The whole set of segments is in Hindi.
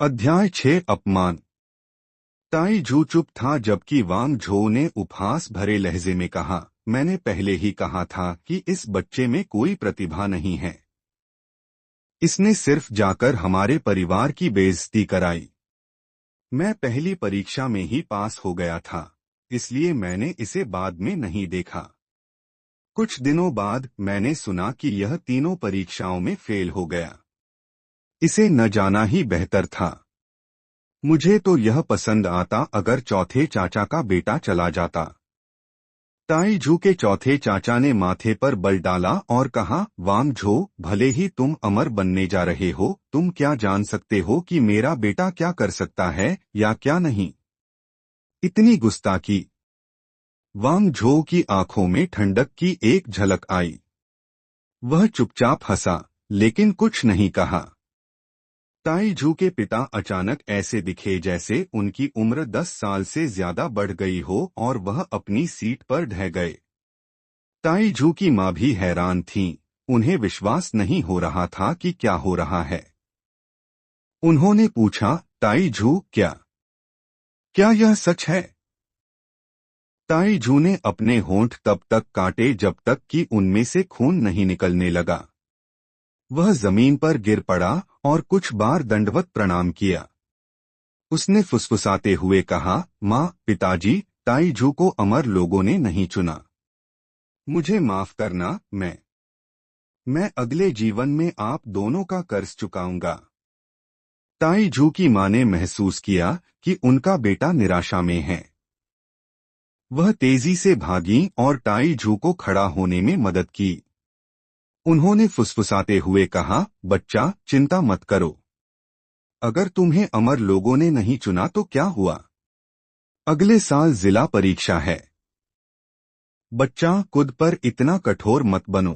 अध्याय 6 अपमान। ताई जू चुप था जबकि वांग झो ने उपहास भरे लहजे में कहा, मैंने पहले ही कहा था कि इस बच्चे में कोई प्रतिभा नहीं है। इसने सिर्फ जाकर हमारे परिवार की बेइज्जती कराई। मैं पहली परीक्षा में ही पास हो गया था, इसलिए मैंने इसे बाद में नहीं देखा। कुछ दिनों बाद मैंने सुना कि यह तीनों परीक्षाओं में फेल हो गया। इसे न जाना ही बेहतर था। मुझे तो यह पसंद आता अगर चौथे चाचा का बेटा चला जाता। ताई जू के चौथे चाचा ने माथे पर बल डाला और कहा, वांग झो, भले ही तुम अमर बनने जा रहे हो, तुम क्या जान सकते हो कि मेरा बेटा क्या कर सकता है या क्या नहीं। इतनी गुस्ताखी। वांग झो की आंखों में ठंडक की एक झलक आई। वह चुपचाप हंसा, लेकिन कुछ नहीं कहा। ताई जू के पिता अचानक ऐसे दिखे जैसे उनकी उम्र 10 साल से ज्यादा बढ़ गई हो और वह अपनी सीट पर ढह गए। ताई जू की माँ भी हैरान थीं, उन्हें विश्वास नहीं हो रहा था कि क्या हो रहा है। उन्होंने पूछा, ताई जू, क्या क्या यह सच है? ताई जू ने अपने होंठ तब तक काटे जब तक कि उनमें से खून नहीं निकलने लगा। वह जमीन पर गिर पड़ा और कुछ बार दंडवत प्रणाम किया। उसने फुसफुसाते हुए कहा, माँ, पिताजी, ताई जू को अमर लोगों ने नहीं चुना। मुझे माफ करना। मैं अगले जीवन में आप दोनों का कर्ज चुकाऊंगा। ताई जू की माँ ने महसूस किया कि उनका बेटा निराशा में है। वह तेजी से भागी और ताई जू को खड़ा होने में मदद की। उन्होंने फुसफुसाते हुए कहा, बच्चा, चिंता मत करो। अगर तुम्हें अमर लोगों ने नहीं चुना तो क्या हुआ? अगले साल जिला परीक्षा है। बच्चा, खुद पर इतना कठोर मत बनो।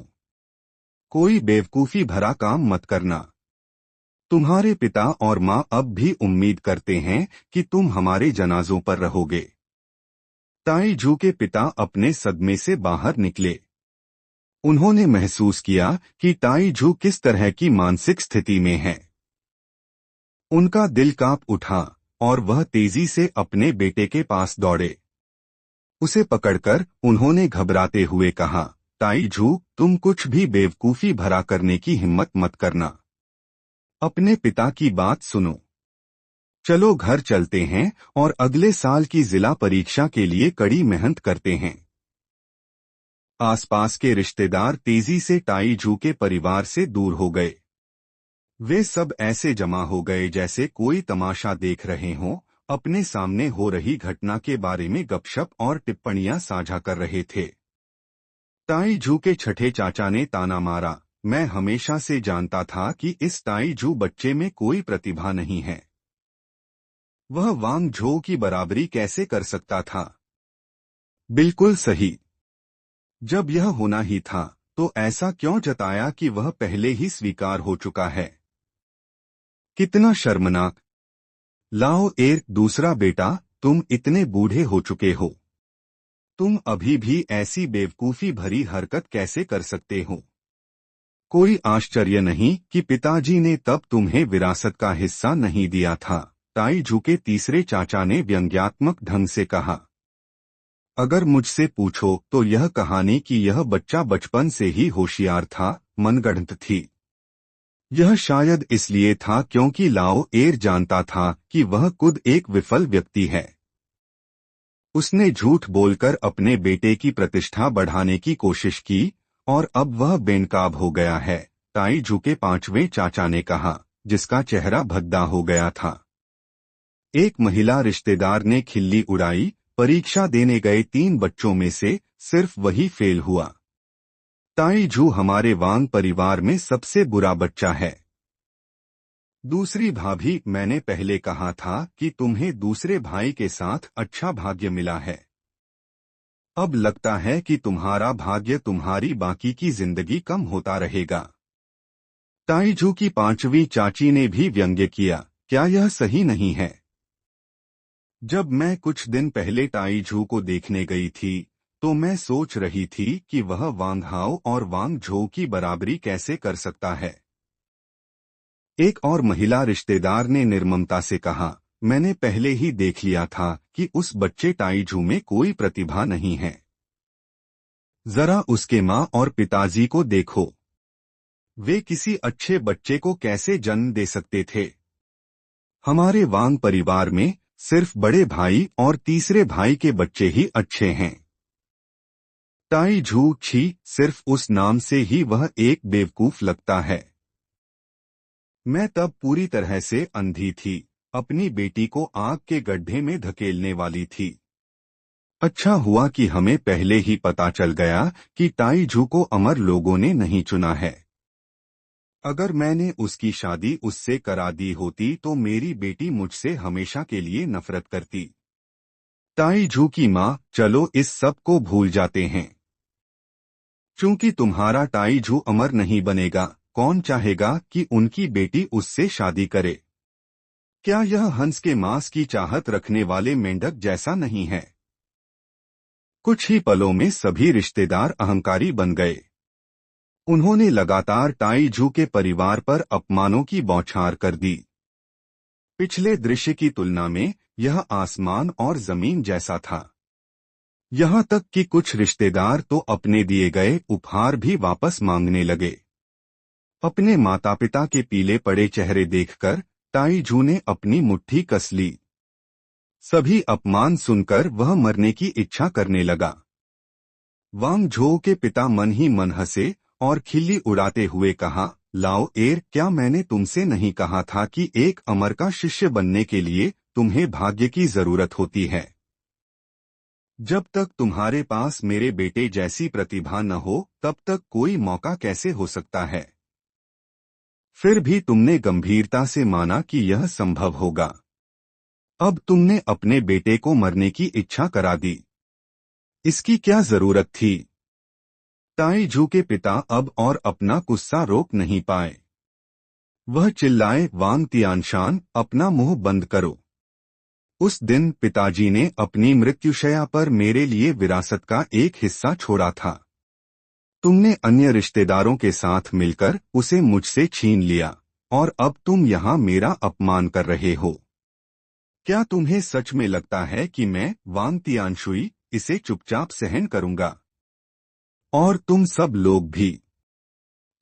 कोई बेवकूफी भरा काम मत करना। तुम्हारे पिता और माँ अब भी उम्मीद करते हैं कि तुम हमारे जनाजों पर रहोगे। ताई जू के पिता अपने सदमे से बाहर निकले। उन्होंने महसूस किया कि ताई जू किस तरह की मानसिक स्थिति में है। उनका दिल कांप उठा और वह तेजी से अपने बेटे के पास दौड़े। उसे पकड़कर उन्होंने घबराते हुए कहा, ताई जू, तुम कुछ भी बेवकूफी भरा करने की हिम्मत मत करना। अपने पिता की बात सुनो। चलो घर चलते हैं और अगले साल की जिला परीक्षा के लिए कड़ी मेहनत करते हैं। आसपास के रिश्तेदार तेजी से ताई जू के परिवार से दूर हो गए। वे सब ऐसे जमा हो गए जैसे कोई तमाशा देख रहे हों, अपने सामने हो रही घटना के बारे में गपशप और टिप्पणियां साझा कर रहे थे। ताई जू के छठे चाचा ने ताना मारा, मैं हमेशा से जानता था कि इस ताई जू बच्चे में कोई प्रतिभा नहीं है। वह वांग झो की बराबरी कैसे कर सकता था? बिल्कुल सही। जब यह होना ही था, तो ऐसा क्यों जताया कि वह पहले ही स्वीकार हो चुका है? कितना शर्मनाक। लाओ एर, दूसरा बेटा, तुम इतने बूढ़े हो चुके हो। तुम अभी भी ऐसी बेवकूफी भरी हरकत कैसे कर सकते हो? कोई आश्चर्य नहीं कि पिताजी ने तब तुम्हें विरासत का हिस्सा नहीं दिया था, ताई जू के तीसरे चाचा ने व्यंग्यात्मक ढंग से कहा। अगर मुझसे पूछो तो यह कहानी कि यह बच्चा बचपन से ही होशियार था, मनगढ़ंत थी। यह शायद इसलिए था क्योंकि लाओ एर जानता था कि वह खुद एक विफल व्यक्ति है। उसने झूठ बोलकर अपने बेटे की प्रतिष्ठा बढ़ाने की कोशिश की और अब वह बेनकाब हो गया है, ताई जू के पांचवें चाचा ने कहा, जिसका चेहरा भद्दा हो गया था। एक महिला रिश्तेदार ने खिल्ली उड़ाई, परीक्षा देने गए 3 बच्चों में से सिर्फ वही फेल हुआ। ताई जू हमारे वांग परिवार में सबसे बुरा बच्चा है। दूसरी भाभी, मैंने पहले कहा था कि तुम्हें दूसरे भाई के साथ अच्छा भाग्य मिला है। अब लगता है कि तुम्हारा भाग्य तुम्हारी बाकी की जिंदगी कम होता रहेगा। ताई जू की पांचवी चाची ने भी व्यंग्य किया, क्या यह सही नहीं है? जब मैं कुछ दिन पहले ताई जू को देखने गई थी, तो मैं सोच रही थी कि वह वांग हाओ और वांग झो की बराबरी कैसे कर सकता है। एक और महिला रिश्तेदार ने निर्ममता से कहा, मैंने पहले ही देख लिया था कि उस बच्चे टाइजू में कोई प्रतिभा नहीं है। जरा उसके माँ और पिताजी को देखो, वे किसी अच्छे बच्चे को कैसे जन्म दे सकते थे। हमारे वांग परिवार में सिर्फ बड़े भाई और तीसरे भाई के बच्चे ही अच्छे हैं। ताई झू छी, सिर्फ उस नाम से ही वह एक बेवकूफ लगता है। मैं तब पूरी तरह से अंधी थी, अपनी बेटी को आग के गड्ढे में धकेलने वाली थी। अच्छा हुआ कि हमें पहले ही पता चल गया कि ताई झू को अमर लोगों ने नहीं चुना है। अगर मैंने उसकी शादी उससे करा दी होती तो मेरी बेटी मुझसे हमेशा के लिए नफरत करती। ताई झू की माँ, चलो इस सब को भूल जाते हैं। चूंकि तुम्हारा ताई झू अमर नहीं बनेगा, कौन चाहेगा कि उनकी बेटी उससे शादी करे? क्या यह हंस के मांस की चाहत रखने वाले मेंढक जैसा नहीं है? कुछ ही पलों में सभी रिश्तेदार अहंकारी बन गए। उन्होंने लगातार ताई झू के परिवार पर अपमानों की बौछार कर दी। पिछले दृश्य की तुलना में यह आसमान और जमीन जैसा था। यहाँ तक कि कुछ रिश्तेदार तो अपने दिए गए उपहार भी वापस मांगने लगे। अपने माता पिता के पीले पड़े चेहरे देखकर ताई झू ने अपनी मुट्ठी कस ली। सभी अपमान सुनकर वह मरने की इच्छा करने लगा। वांग झो के पिता मन ही मन हंसे और खिल्ली उड़ाते हुए कहा, लाओ एर, क्या मैंने तुमसे नहीं कहा था कि एक अमर का शिष्य बनने के लिए तुम्हें भाग्य की जरूरत होती है? जब तक तुम्हारे पास मेरे बेटे जैसी प्रतिभा न हो तब तक कोई मौका कैसे हो सकता है? फिर भी तुमने गंभीरता से माना कि यह संभव होगा। अब तुमने अपने बेटे को मरने की इच्छा करा दी। इसकी क्या जरूरत थी? ताई झू के पिता अब और अपना गुस्सा रोक नहीं पाए। वह चिल्लाए, वांग तियानशान, अपना मुंह बंद करो। उस दिन पिताजी ने अपनी मृत्युशैया पर मेरे लिए विरासत का एक हिस्सा छोड़ा था। तुमने अन्य रिश्तेदारों के साथ मिलकर उसे मुझसे छीन लिया और अब तुम यहाँ मेरा अपमान कर रहे हो। क्या तुम्हें सच में लगता है कि मैं, वांग तियानशुई, इसे चुपचाप सहन करूंगा? और तुम सब लोग भी।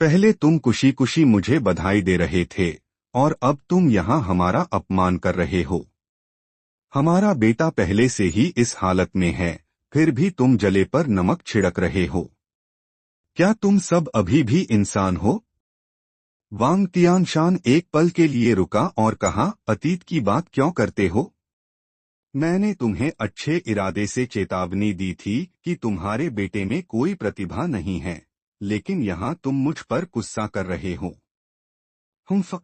पहले तुम खुशी खुशी मुझे बधाई दे रहे थे और अब तुम यहाँ हमारा अपमान कर रहे हो। हमारा बेटा पहले से ही इस हालत में है, फिर भी तुम जले पर नमक छिड़क रहे हो। क्या तुम सब अभी भी इंसान हो? वांग तियानशान एक पल के लिए रुका और कहा, अतीत की बात क्यों करते हो? मैंने तुम्हें अच्छे इरादे से चेतावनी दी थी कि तुम्हारे बेटे में कोई प्रतिभा नहीं है, लेकिन यहाँ तुम मुझ पर गुस्सा कर रहे हो।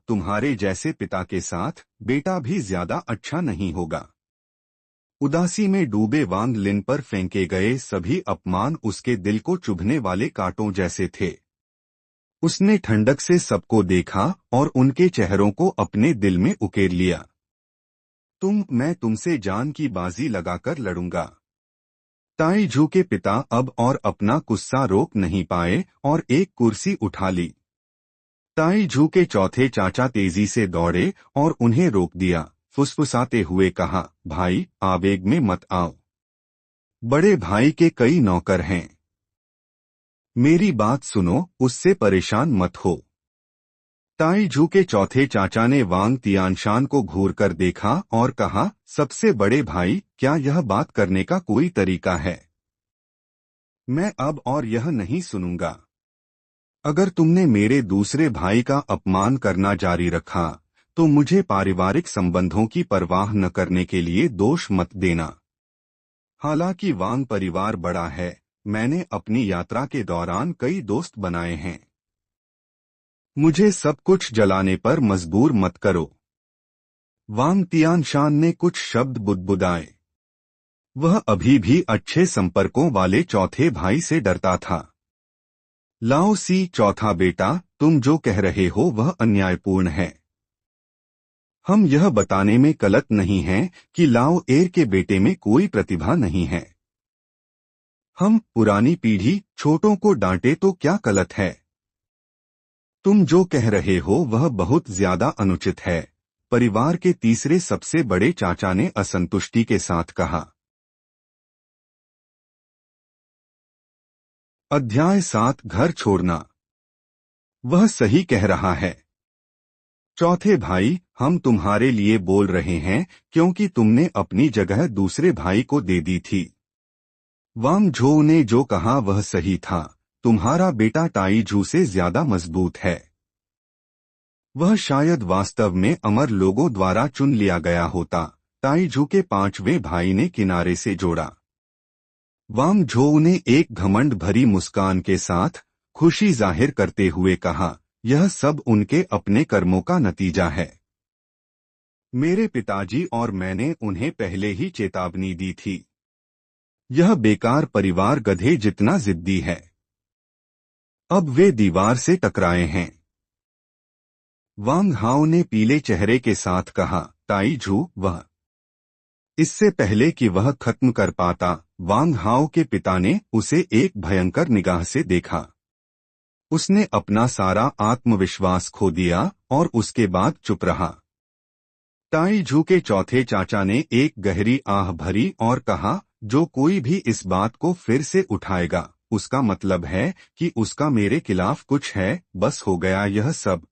तुम्हारे जैसे पिता के साथ बेटा भी ज्यादा अच्छा नहीं होगा। उदासी में डूबे वांग लिन पर फेंके गए सभी अपमान उसके दिल को चुभने वाले कांटों जैसे थे। उसने ठंडक से सबको देखा और उनके चेहरों को अपने दिल में उकेर लिया। मैं तुमसे जान की बाजी लगाकर लड़ूंगा। ताई झू के पिता अब और अपना गुस्सा रोक नहीं पाए और एक कुर्सी उठा ली। ताई झू के चौथे चाचा तेजी से दौड़े और उन्हें रोक दिया। फुसफुसाते हुए कहा, भाई, आवेग में मत आओ। बड़े भाई के कई नौकर हैं। मेरी बात सुनो, उससे परेशान मत हो। ताई झू के चौथे चाचा ने वांग तियानशान को घूरकर देखा और कहा, सबसे बड़े भाई, क्या यह बात करने का कोई तरीका है? मैं अब और यह नहीं सुनूंगा। अगर तुमने मेरे दूसरे भाई का अपमान करना जारी रखा तो मुझे पारिवारिक संबंधों की परवाह न करने के लिए दोष मत देना। हालांकि वांग परिवार बड़ा है, मैंने अपनी यात्रा के दौरान कई दोस्त बनाए हैं। मुझे सब कुछ जलाने पर मजबूर मत करो। वांग तियानशान ने कुछ शब्द बुदबुदाए। वह अभी भी अच्छे संपर्कों वाले चौथे भाई से डरता था। लाओ सी, चौथा बेटा, तुम जो कह रहे हो वह अन्यायपूर्ण है। हम यह बताने में गलत नहीं हैं कि लाओ एर के बेटे में कोई प्रतिभा नहीं है। हम पुरानी पीढ़ी छोटों को डांटे तो क्या गलत है? तुम जो कह रहे हो वह बहुत ज्यादा अनुचित है, परिवार के तीसरे सबसे बड़े चाचा ने असंतुष्टि के साथ कहा। अध्याय 7 घर छोड़ना। वह सही कह रहा है। चौथे भाई, हम तुम्हारे लिए बोल रहे हैं क्योंकि तुमने अपनी जगह दूसरे भाई को दे दी थी। वांग झो ने जो कहा वह सही था। तुम्हारा बेटा ताई झू से ज्यादा मजबूत है। वह शायद वास्तव में अमर लोगों द्वारा चुन लिया गया होता। ताई झू के पांचवें भाई ने किनारे से जोड़ा। वांग झो ने एक घमंड भरी मुस्कान के साथ खुशी जाहिर करते हुए कहा, यह सब उनके अपने कर्मों का नतीजा है। मेरे पिताजी और मैंने उन्हें पहले ही चेतावनी दी थी। यह बेकार परिवार गधे जितना जिद्दी है। अब वे दीवार से टकराए हैं। वांग हाओ ने पीले चेहरे के साथ कहा, ताई झू, वह। इससे पहले कि वह खत्म कर पाता, वांग हाओ के पिता ने उसे एक भयंकर निगाह से देखा। उसने अपना सारा आत्मविश्वास खो दिया और उसके बाद चुप रहा। ताई झू के चौथे चाचा ने एक गहरी आह भरी और कहा, जो कोई भी इस बात को फिर से उठाएगा, उसका मतलब है कि उसका मेरे खिलाफ कुछ है। बस हो गया यह सब।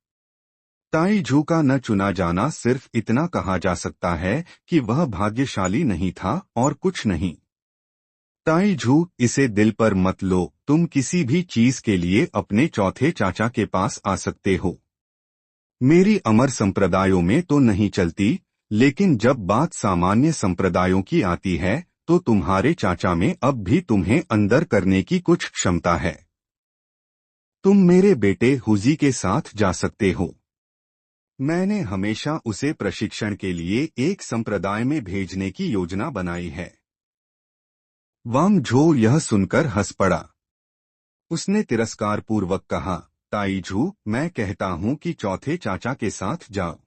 ताई झू का न चुना जाना सिर्फ इतना कहा जा सकता है कि वह भाग्यशाली नहीं था और कुछ नहीं। ताई झू, इसे दिल पर मत लो, तुम किसी भी चीज के लिए अपने चौथे चाचा के पास आ सकते हो। मेरी अमर संप्रदायों में तो नहीं चलती, लेकिन जब बात सामान्य संप्रदायों की आती है तो तुम्हारे चाचा में अब भी तुम्हें अंदर करने की कुछ क्षमता है। तुम मेरे बेटे हुजी के साथ जा सकते हो। मैंने हमेशा उसे प्रशिक्षण के लिए एक संप्रदाय में भेजने की योजना बनाई है। वांग झो यह सुनकर हंस पड़ा। उसने तिरस्कारपूर्वक कहा, ताई झू, मैं कहता हूं कि चौथे चाचा के साथ जाओ।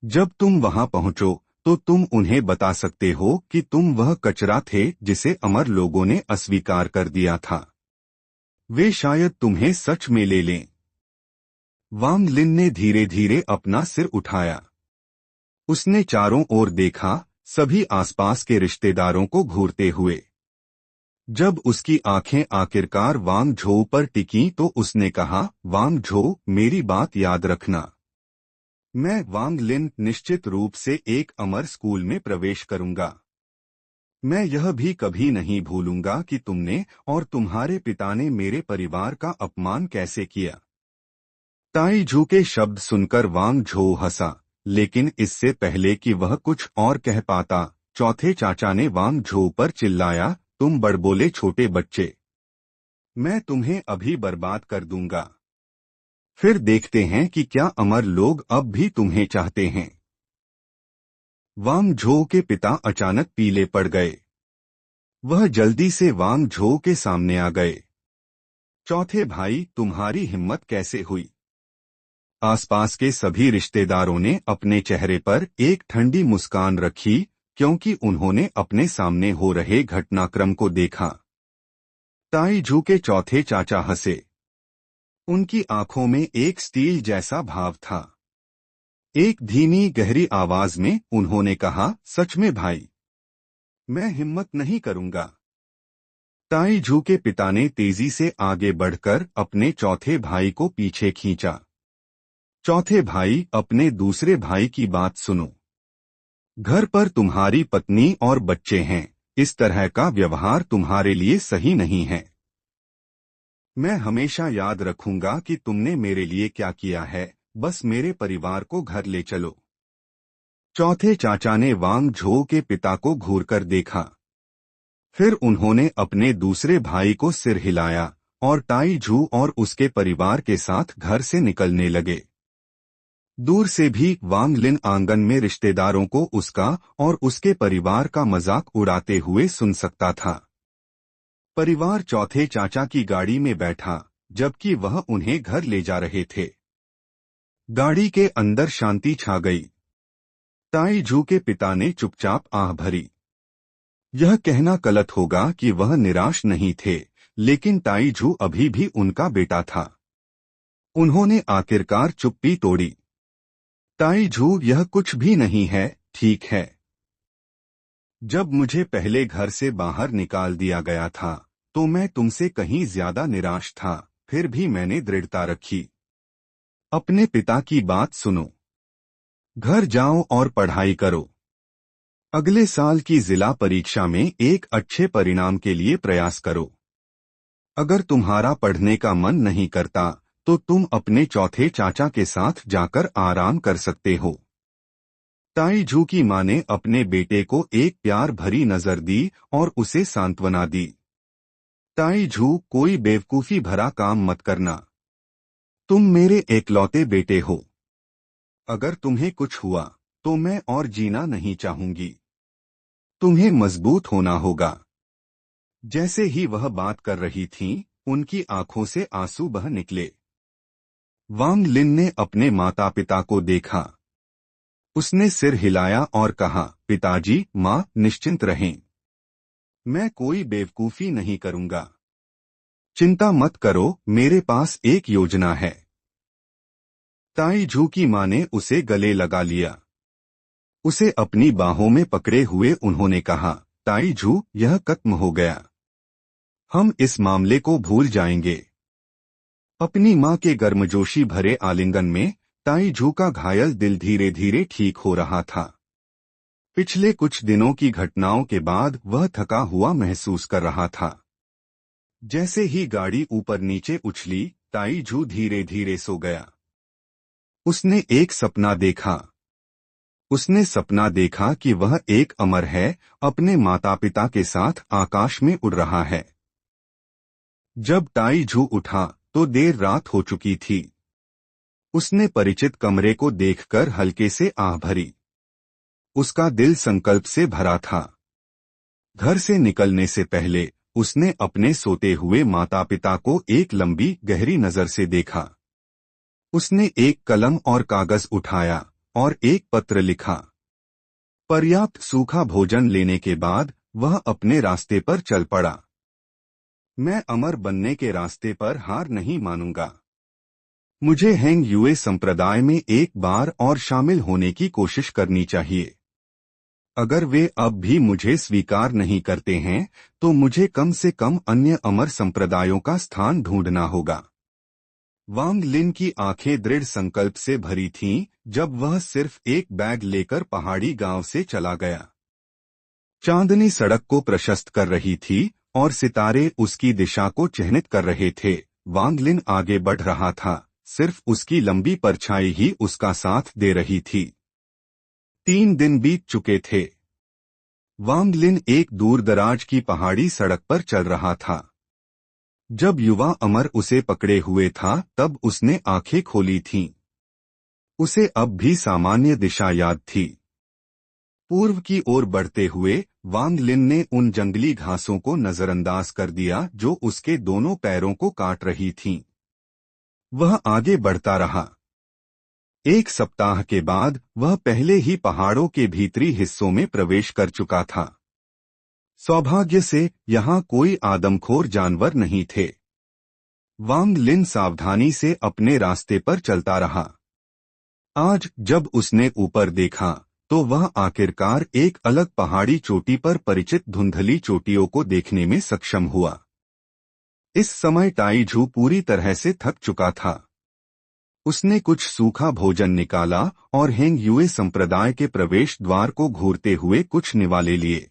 जब तुम वहां पहुंचो तो तुम उन्हें बता सकते हो कि तुम वह कचरा थे जिसे अमर लोगों ने अस्वीकार कर दिया था। वे शायद तुम्हें सच में ले लें। वांग लिन ने धीरे धीरे अपना सिर उठाया। उसने चारों ओर देखा, सभी आसपास के रिश्तेदारों को घूरते हुए। जब उसकी आंखें आखिरकार वांग झो पर टिकीं तो उसने कहा, वांग झो, मेरी बात याद रखना। मैं वांग लिन निश्चित रूप से एक अमर स्कूल में प्रवेश करूंगा। मैं यह भी कभी नहीं भूलूंगा कि तुमने और तुम्हारे पिता ने मेरे परिवार का अपमान कैसे किया। ताई झू के शब्द सुनकर वांग झो हंसा, लेकिन इससे पहले कि वह कुछ और कह पाता, चौथे चाचा ने वांग झो पर चिल्लाया, तुम बड़बोले छोटे बच्चे। मैं तुम्हें अभी बर्बाद कर दूंगा। फिर देखते हैं कि क्या अमर लोग अब भी तुम्हें चाहते हैं। वांग झो के पिता अचानक पीले पड़ गए। वह जल्दी से वांग झो के सामने आ गए। चौथे भाई, तुम्हारी हिम्मत कैसे हुई? आसपास के सभी रिश्तेदारों ने अपने चेहरे पर एक ठंडी मुस्कान रखी, क्योंकि उन्होंने अपने सामने हो रहे घटनाक्रम को देखा। ताई झू के चौथे चाचा हंसे। उनकी आंखों में एक स्टील जैसा भाव था। एक धीमी गहरी आवाज में उन्होंने कहा, सच में भाई? मैं हिम्मत नहीं करूंगा। ताई झू के पिता ने तेजी से आगे बढ़कर अपने चौथे भाई को पीछे खींचा। चौथे भाई, अपने दूसरे भाई की बात सुनो। घर पर तुम्हारी पत्नी और बच्चे हैं, इस तरह का व्यवहार तुम्हारे लिए सही नहीं है। मैं हमेशा याद रखूंगा कि तुमने मेरे लिए क्या किया है, बस मेरे परिवार को घर ले चलो। चौथे चाचा ने वांग झो के पिता को घूरकर देखा। फिर उन्होंने अपने दूसरे भाई को सिर हिलाया और ताई झू और उसके परिवार के साथ घर से निकलने लगे। दूर से भी वांग लिन आंगन में रिश्तेदारों को उसका और उसके परिवार का मजाक उड़ाते हुए सुन सकता था। परिवार चौथे चाचा की गाड़ी में बैठा, जबकि वह उन्हें घर ले जा रहे थे। गाड़ी के अंदर शांति छा गई। ताई झू के पिता ने चुपचाप आह भरी। यह कहना गलत होगा कि वह निराश नहीं थे, लेकिन ताई झू अभी भी उनका बेटा था। उन्होंने आखिरकार चुप्पी तोड़ी। ताई झू, यह कुछ भी नहीं है, ठीक है। जब मुझे पहले घर से बाहर निकाल दिया गया था तो मैं तुमसे कहीं ज्यादा निराश था, फिर भी मैंने दृढ़ता रखी। अपने पिता की बात सुनो। घर जाओ और पढ़ाई करो। अगले साल की जिला परीक्षा में एक अच्छे परिणाम के लिए प्रयास करो। अगर तुम्हारा पढ़ने का मन नहीं करता तो तुम अपने चौथे चाचा के साथ जाकर आराम कर सकते हो। ताई झू की मां ने अपने बेटे को एक प्यार भरी नजर दी और उसे सांत्वना दी। ताई झू, कोई बेवकूफी भरा काम मत करना। तुम मेरे एकलौते बेटे हो। अगर तुम्हें कुछ हुआ तो मैं और जीना नहीं चाहूंगी। तुम्हें मजबूत होना होगा। जैसे ही वह बात कर रही थीं, उनकी आंखों से आंसू बह निकले। वांग लिन ने अपने माता पिता को देखा। उसने सिर हिलाया और कहा, पिताजी, माँ, निश्चिंत रहें। मैं कोई बेवकूफी नहीं करूंगा। चिंता मत करो, मेरे पास एक योजना है। ताई झू की मां ने उसे गले लगा लिया। उसे अपनी बाहों में पकड़े हुए उन्होंने कहा, ताई झू, यह खत्म हो गया। हम इस मामले को भूल जाएंगे। अपनी मां के गर्मजोशी भरे आलिंगन में ताई झू का घायल दिल धीरे धीरे ठीक हो रहा था। पिछले कुछ दिनों की घटनाओं के बाद वह थका हुआ महसूस कर रहा था। जैसे ही गाड़ी ऊपर नीचे उछली, ताई झू धीरे धीरे सो गया। उसने एक सपना देखा। उसने सपना देखा कि वह एक अमर है, अपने माता पिता के साथ आकाश में उड़ रहा है। जब ताई झू उठा तो देर रात हो चुकी थी। उसने परिचित कमरे को देखकर हल्के से आह भरी। उसका दिल संकल्प से भरा था। घर से निकलने से पहले उसने अपने सोते हुए माता पिता को एक लंबी गहरी नजर से देखा। उसने एक कलम और कागज उठाया और एक पत्र लिखा। पर्याप्त सूखा भोजन लेने के बाद वह अपने रास्ते पर चल पड़ा। मैं अमर बनने के रास्ते पर हार नहीं मानूंगा। मुझे हेंग यूए संप्रदाय में एक बार और शामिल होने की कोशिश करनी चाहिए। अगर वे अब भी मुझे स्वीकार नहीं करते हैं तो मुझे कम से कम अन्य अमर संप्रदायों का स्थान ढूंढना होगा। वांग लिन की आंखें दृढ़ संकल्प से भरी थीं जब वह सिर्फ एक बैग लेकर पहाड़ी गांव से चला गया। चांदनी सड़क को प्रशस्त कर रही थी और सितारे उसकी दिशा को चिह्नित कर रहे थे। वांग लिन आगे बढ़ रहा था, सिर्फ उसकी लंबी परछाई ही उसका साथ दे रही थी। 3 दिन बीत चुके थे। वांग लिन एक दूर दराज की पहाड़ी सड़क पर चल रहा था। जब युवा अमर उसे पकड़े हुए था तब उसने आंखें खोली थीं। उसे अब भी सामान्य दिशा याद थी। पूर्व की ओर बढ़ते हुए वांग लिन ने उन जंगली घासों को नजरअंदाज कर दिया जो उसके दोनों पैरों को काट रही थीं। वह आगे बढ़ता रहा। 1 सप्ताह के बाद वह पहले ही पहाड़ों के भीतरी हिस्सों में प्रवेश कर चुका था। सौभाग्य से यहाँ कोई आदमखोर जानवर नहीं थे। वांग लिन सावधानी से अपने रास्ते पर चलता रहा। आज जब उसने ऊपर देखा तो वह आखिरकार एक अलग पहाड़ी चोटी पर परिचित धुंधली चोटियों को देखने में सक्षम हुआ। इस समय ताई झू पूरी तरह से थक चुका था। उसने कुछ सूखा भोजन निकाला और हेंग यूए संप्रदाय के प्रवेश द्वार को घूरते हुए कुछ निवाले लिए।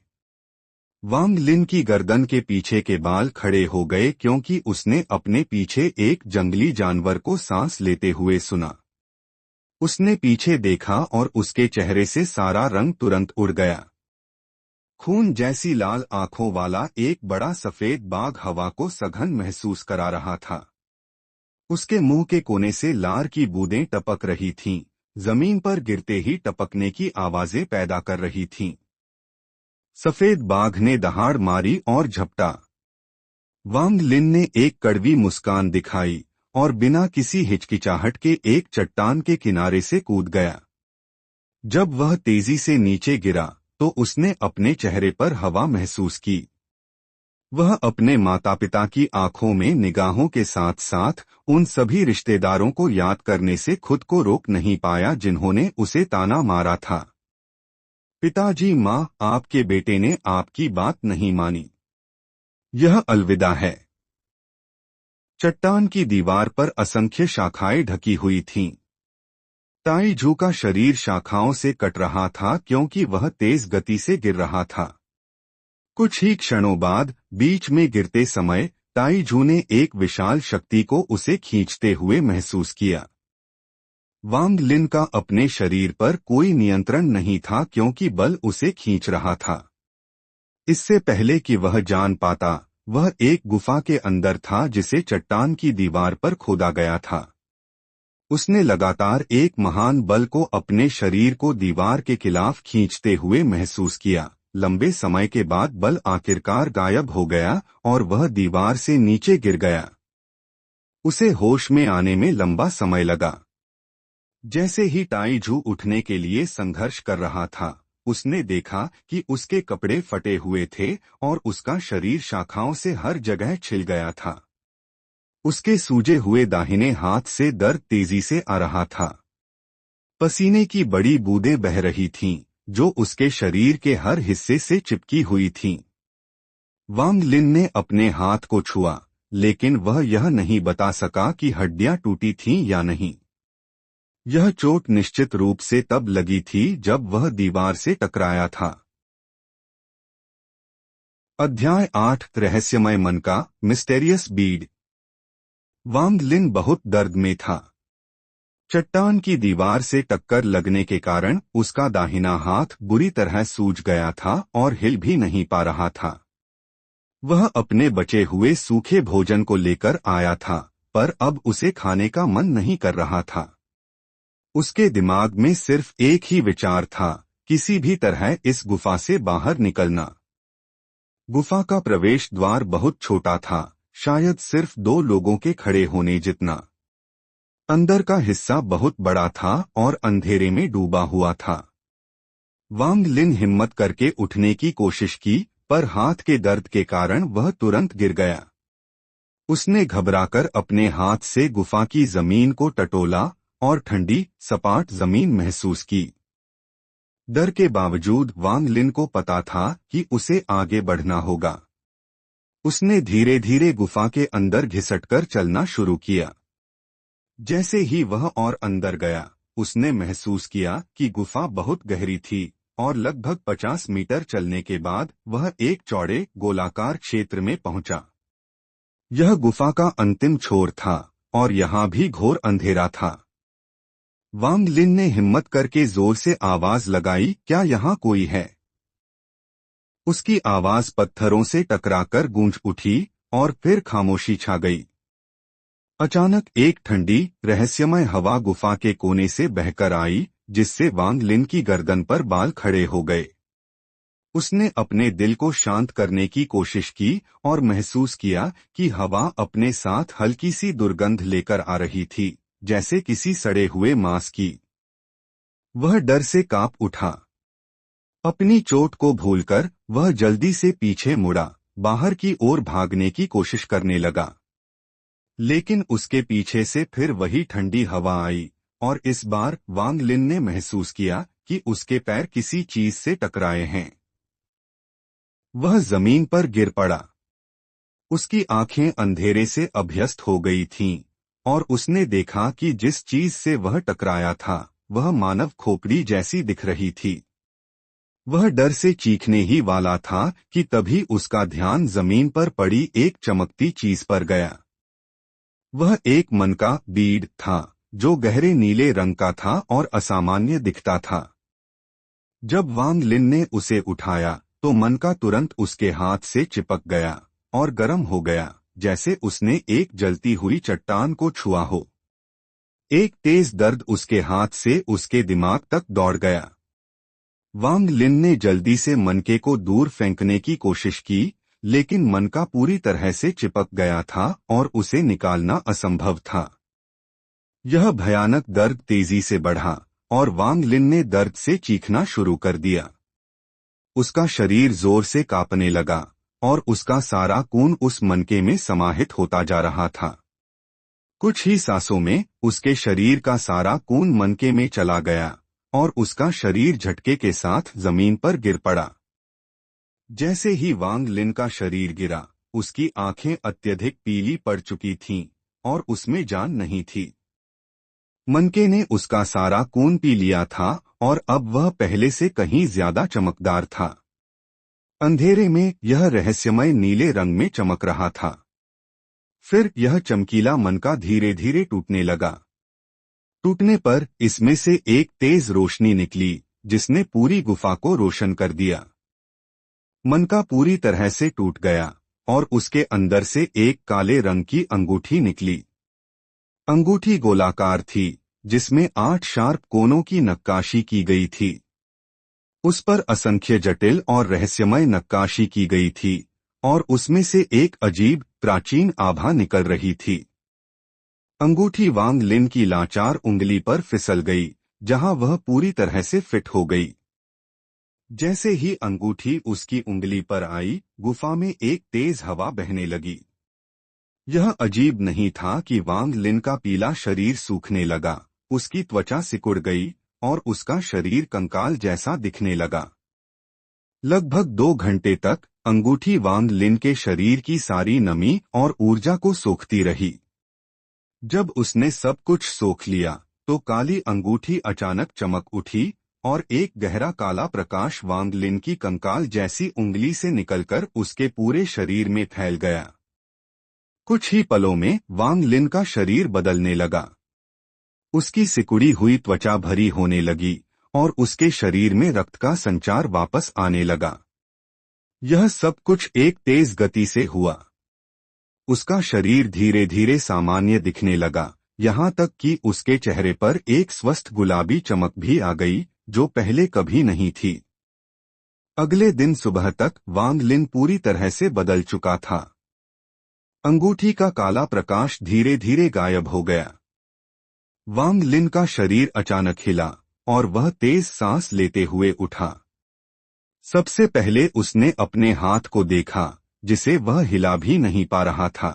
वांग लिन की गर्दन के पीछे के बाल खड़े हो गए क्योंकि उसने अपने पीछे एक जंगली जानवर को सांस लेते हुए सुना। उसने पीछे देखा और उसके चेहरे से सारा रंग तुरंत उड़ गया। खून जैसी लाल आंखों वाला एक बड़ा सफेद बाघ हवा को सघन महसूस करा रहा था। उसके मुंह के कोने से लार की बूंदें टपक रही थीं, जमीन पर गिरते ही टपकने की आवाजें पैदा कर रही थीं। सफेद बाघ ने दहाड़ मारी और झपटा। वांग लिन ने एक कड़वी मुस्कान दिखाई और बिना किसी हिचकिचाहट के एक चट्टान के किनारे से कूद गया। जब वह तेजी से नीचे गिरा तो उसने अपने चेहरे पर हवा महसूस की। वह अपने माता पिता की आंखों में निगाहों के साथ साथ उन सभी रिश्तेदारों को याद करने से खुद को रोक नहीं पाया जिन्होंने उसे ताना मारा था। पिताजी, माँ, आपके बेटे ने आपकी बात नहीं मानी। यह अलविदा है। चट्टान की दीवार पर असंख्य शाखाएं ढकी हुई थीं। ताईजू का शरीर शाखाओं से कट रहा था क्योंकि वह तेज गति से गिर रहा था। कुछ ही क्षणों बाद बीच में गिरते समय ताईजू ने एक विशाल शक्ति को उसे खींचते हुए महसूस किया। वांग लिन का अपने शरीर पर कोई नियंत्रण नहीं था क्योंकि बल उसे खींच रहा था। इससे पहले कि वह जान पाता, वह एक गुफा के अंदर था जिसे चट्टान की दीवार पर खोदा गया था। उसने लगातार एक महान बल को अपने शरीर को दीवार के खिलाफ खींचते हुए महसूस किया। लंबे समय के बाद बल आखिरकार गायब हो गया और वह दीवार से नीचे गिर गया। उसे होश में आने में लंबा समय लगा। जैसे ही ताईजू उठने के लिए संघर्ष कर रहा था, उसने देखा कि उसके कपड़े फटे हुए थे और उसका शरीर शाखाओं से हर जगह छिल गया था। उसके सूजे हुए दाहिने हाथ से दर्द तेजी से आ रहा था। पसीने की बड़ी बूंदें बह रही थीं, जो उसके शरीर के हर हिस्से से चिपकी हुई थीं। वांग लिन ने अपने हाथ को छुआ, लेकिन वह यह नहीं बता सका कि हड्डियां टूटी थीं या नहीं। यह चोट निश्चित रूप से तब लगी थी जब वह दीवार से टकराया था। अध्याय 8 रहस्यमय मन का मिस्टेरियस बीड। वांग लिन बहुत दर्द में था। चट्टान की दीवार से टक्कर लगने के कारण उसका दाहिना हाथ बुरी तरह सूज गया था और हिल भी नहीं पा रहा था। वह अपने बचे हुए सूखे भोजन को लेकर आया था, पर अब उसे खाने का मन नहीं कर रहा था। उसके दिमाग में सिर्फ एक ही विचार था, किसी भी तरह इस गुफा से बाहर निकलना। गुफा का प्रवेश द्वार बहुत छोटा था, शायद सिर्फ 2 लोगों के खड़े होने जितना। अंदर का हिस्सा बहुत बड़ा था और अंधेरे में डूबा हुआ था। वांग लिन हिम्मत करके उठने की कोशिश की, पर हाथ के दर्द के कारण वह तुरंत गिर गया। उसने घबराकर अपने हाथ से गुफा की जमीन को टटोला और ठंडी, सपाट जमीन महसूस की। डर के बावजूद वांग लिन को पता था कि उसे आगे बढ़ना होगा। उसने धीरे धीरे गुफा के अंदर घिसटकर चलना शुरू किया। जैसे ही वह और अंदर गया, उसने महसूस किया कि गुफा बहुत गहरी थी और लगभग 50 मीटर चलने के बाद वह एक चौड़े गोलाकार क्षेत्र में पहुंचा। यह गुफा का अंतिम छोर था और यहाँ भी घोर अंधेरा था। वांग लिन ने हिम्मत करके जोर से आवाज लगाई, क्या यहाँ कोई है? उसकी आवाज पत्थरों से टकराकर गूंज उठी और फिर खामोशी छा गई। अचानक एक ठंडी, रहस्यमय हवा गुफा के कोने से बहकर आई, जिससे वांग लिन की गर्दन पर बाल खड़े हो गए। उसने अपने दिल को शांत करने की कोशिश की और महसूस किया कि हवा अपने साथ हल्की सी दुर्गंध लेकर आ रही थी, जैसे किसी सड़े हुए मांस की। वह डर से कांप उठा। अपनी चोट को भूलकर वह जल्दी से पीछे मुड़ा, बाहर की ओर भागने की कोशिश करने लगा। लेकिन उसके पीछे से फिर वही ठंडी हवा आई और इस बार वांग लिन ने महसूस किया कि उसके पैर किसी चीज से टकराए हैं। वह जमीन पर गिर पड़ा। उसकी आंखें अंधेरे से अभ्यस्त हो गई थीं और उसने देखा कि जिस चीज से वह टकराया था वह मानव खोपड़ी जैसी दिख रही थी। वह डर से चीखने ही वाला था कि तभी उसका ध्यान जमीन पर पड़ी एक चमकती चीज पर गया। वह एक मन का बीड था, जो गहरे नीले रंग का था और असामान्य दिखता था। जब वांग लिन ने उसे उठाया तो मन का तुरंत उसके हाथ से चिपक गया और गर्म हो गया, जैसे उसने एक जलती हुई चट्टान को छुआ हो। एक तेज दर्द उसके हाथ से उसके दिमाग तक दौड़ गया। वांग लिन ने जल्दी से मनके को दूर फेंकने की कोशिश की, लेकिन मनका पूरी तरह से चिपक गया था और उसे निकालना असंभव था। यह भयानक दर्द तेजी से बढ़ा और वांग लिन ने दर्द से चीखना शुरू कर दिया। उसका शरीर जोर से कांपने लगा और उसका सारा खून उस मनके में समाहित होता जा रहा था। कुछ ही सांसों में उसके शरीर का सारा खून मनके में चला गया और उसका शरीर झटके के साथ जमीन पर गिर पड़ा। जैसे ही वांग लिन का शरीर गिरा, उसकी आंखें अत्यधिक पीली पड़ चुकी थीं और उसमें जान नहीं थी। मनके ने उसका सारा खून पी लिया था और अब वह पहले से कहीं ज्यादा चमकदार था। अंधेरे में यह रहस्यमय नीले रंग में चमक रहा था। फिर यह चमकीला मनका धीरे धीरे टूटने लगा। टूटने पर इसमें से एक तेज रोशनी निकली जिसने पूरी गुफा को रोशन कर दिया। मनका पूरी तरह से टूट गया और उसके अंदर से एक काले रंग की अंगूठी निकली। अंगूठी गोलाकार थी जिसमें 8 शार्प कोनों की नक्काशी की गई थी। उस पर असंख्य जटिल और रहस्यमय नक्काशी की गई थी और उसमें से एक अजीब प्राचीन आभा निकल रही थी। अंगूठी वांग लिन की लाचार उंगली पर फिसल गई, जहां वह पूरी तरह से फिट हो गई। जैसे ही अंगूठी उसकी उंगली पर आई, गुफा में एक तेज हवा बहने लगी। यह अजीब नहीं था कि वांग लिन का पीला शरीर सूखने लगा, उसकी त्वचा सिकुड़ गई और उसका शरीर कंकाल जैसा दिखने लगा। लगभग 2 घंटे तक अंगूठी वांग लिन के शरीर की सारी नमी और ऊर्जा को सोखती रही। जब उसने सब कुछ सोख लिया तो काली अंगूठी अचानक चमक उठी और एक गहरा काला प्रकाश वांग लिन की कंकाल जैसी उंगली से निकलकर उसके पूरे शरीर में फैल गया। कुछ ही पलों में वांग लिन का शरीर बदलने लगा। उसकी सिकुड़ी हुई त्वचा भरी होने लगी और उसके शरीर में रक्त का संचार वापस आने लगा। यह सब कुछ एक तेज गति से हुआ। उसका शरीर धीरे धीरे सामान्य दिखने लगा, यहाँ तक कि उसके चेहरे पर एक स्वस्थ गुलाबी चमक भी आ गई जो पहले कभी नहीं थी। अगले दिन सुबह तक वांग लिन पूरी तरह से बदल चुका था। अंगूठी का काला प्रकाश धीरे धीरे गायब हो गया। वांग लिन का शरीर अचानक हिला और वह तेज सांस लेते हुए उठा। सबसे पहले उसने अपने हाथ को देखा जिसे वह हिला भी नहीं पा रहा था।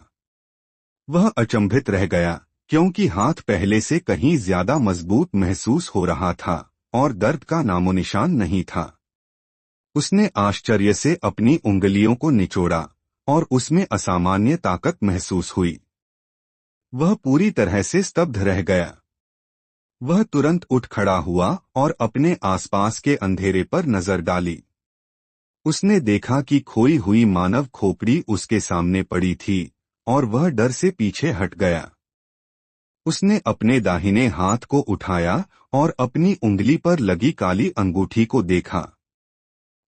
वह अचंभित रह गया क्योंकि हाथ पहले से कहीं ज्यादा मजबूत महसूस हो रहा था और दर्द का नामोनिशान नहीं था। उसने आश्चर्य से अपनी उंगलियों को निचोड़ा और उसमें असामान्य ताकत महसूस हुई। वह पूरी तरह से स्तब्ध रह गया। वह तुरंत उठ खड़ा हुआ और अपने आसपास के अंधेरे पर नजर डाली। उसने देखा कि खोई हुई मानव खोपड़ी उसके सामने पड़ी थी और वह डर से पीछे हट गया। उसने अपने दाहिने हाथ को उठाया और अपनी उंगली पर लगी काली अंगूठी को देखा।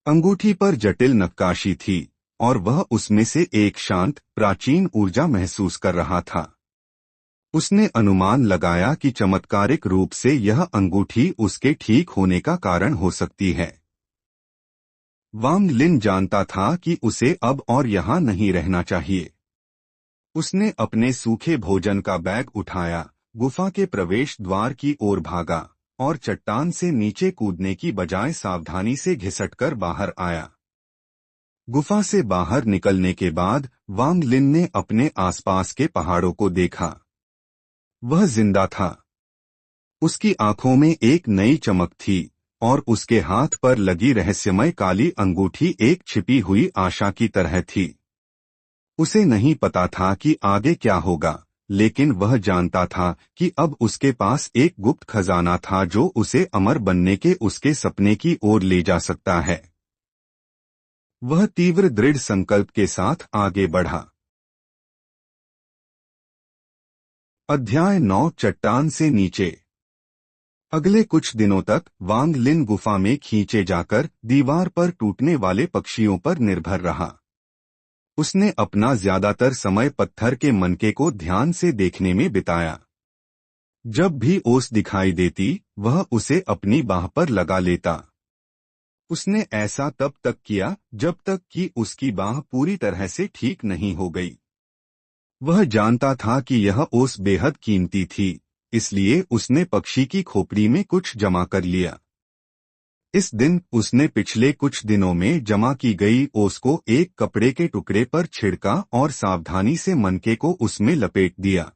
अंगूठी पर जटिल नक्काशी थी और वह उसमें से एक शांत प्राचीन ऊर्जा महसूस कर रहा था। उसने अनुमान लगाया कि चमत्कारिक रूप से यह अंगूठी उसके ठीक होने का कारण हो सकती है। वांग लिन जानता था कि उसे अब और यहाँ नहीं रहना चाहिए। उसने अपने सूखे भोजन का बैग उठाया, गुफा के प्रवेश द्वार की ओर भागा और चट्टान से नीचे कूदने की बजाय सावधानी से घिसटकर बाहर आया। गुफा से बाहर निकलने के बाद वांग लिन ने अपने आसपास के पहाड़ों को देखा। वह जिंदा था। उसकी आंखों में एक नई चमक थी और उसके हाथ पर लगी रहस्यमय काली अंगूठी एक छिपी हुई आशा की तरह थी। उसे नहीं पता था कि आगे क्या होगा, लेकिन वह जानता था कि अब उसके पास एक गुप्त खजाना था जो उसे अमर बनने के उसके सपने की ओर ले जा सकता है। वह तीव्र दृढ़ संकल्प के साथ आगे बढ़ा। अध्याय 9 चट्टान से नीचे। अगले कुछ दिनों तक वांग लिन गुफा में खींचे जाकर दीवार पर टूटने वाले पक्षियों पर निर्भर रहा। उसने अपना ज्यादातर समय पत्थर के मनके को ध्यान से देखने में बिताया। जब भी ओस दिखाई देती, वह उसे अपनी बाह पर लगा लेता। उसने ऐसा तब तक किया जब तक कि उसकी बाह पूरी तरह से ठीक नहीं हो गई। वह जानता था कि यह ओस बेहद कीमती थी, इसलिए उसने पक्षी की खोपड़ी में कुछ जमा कर लिया। इस दिन उसने पिछले कुछ दिनों में जमा की गई ओस को एक कपड़े के टुकड़े पर छिड़का और सावधानी से मनके को उसमें लपेट दिया,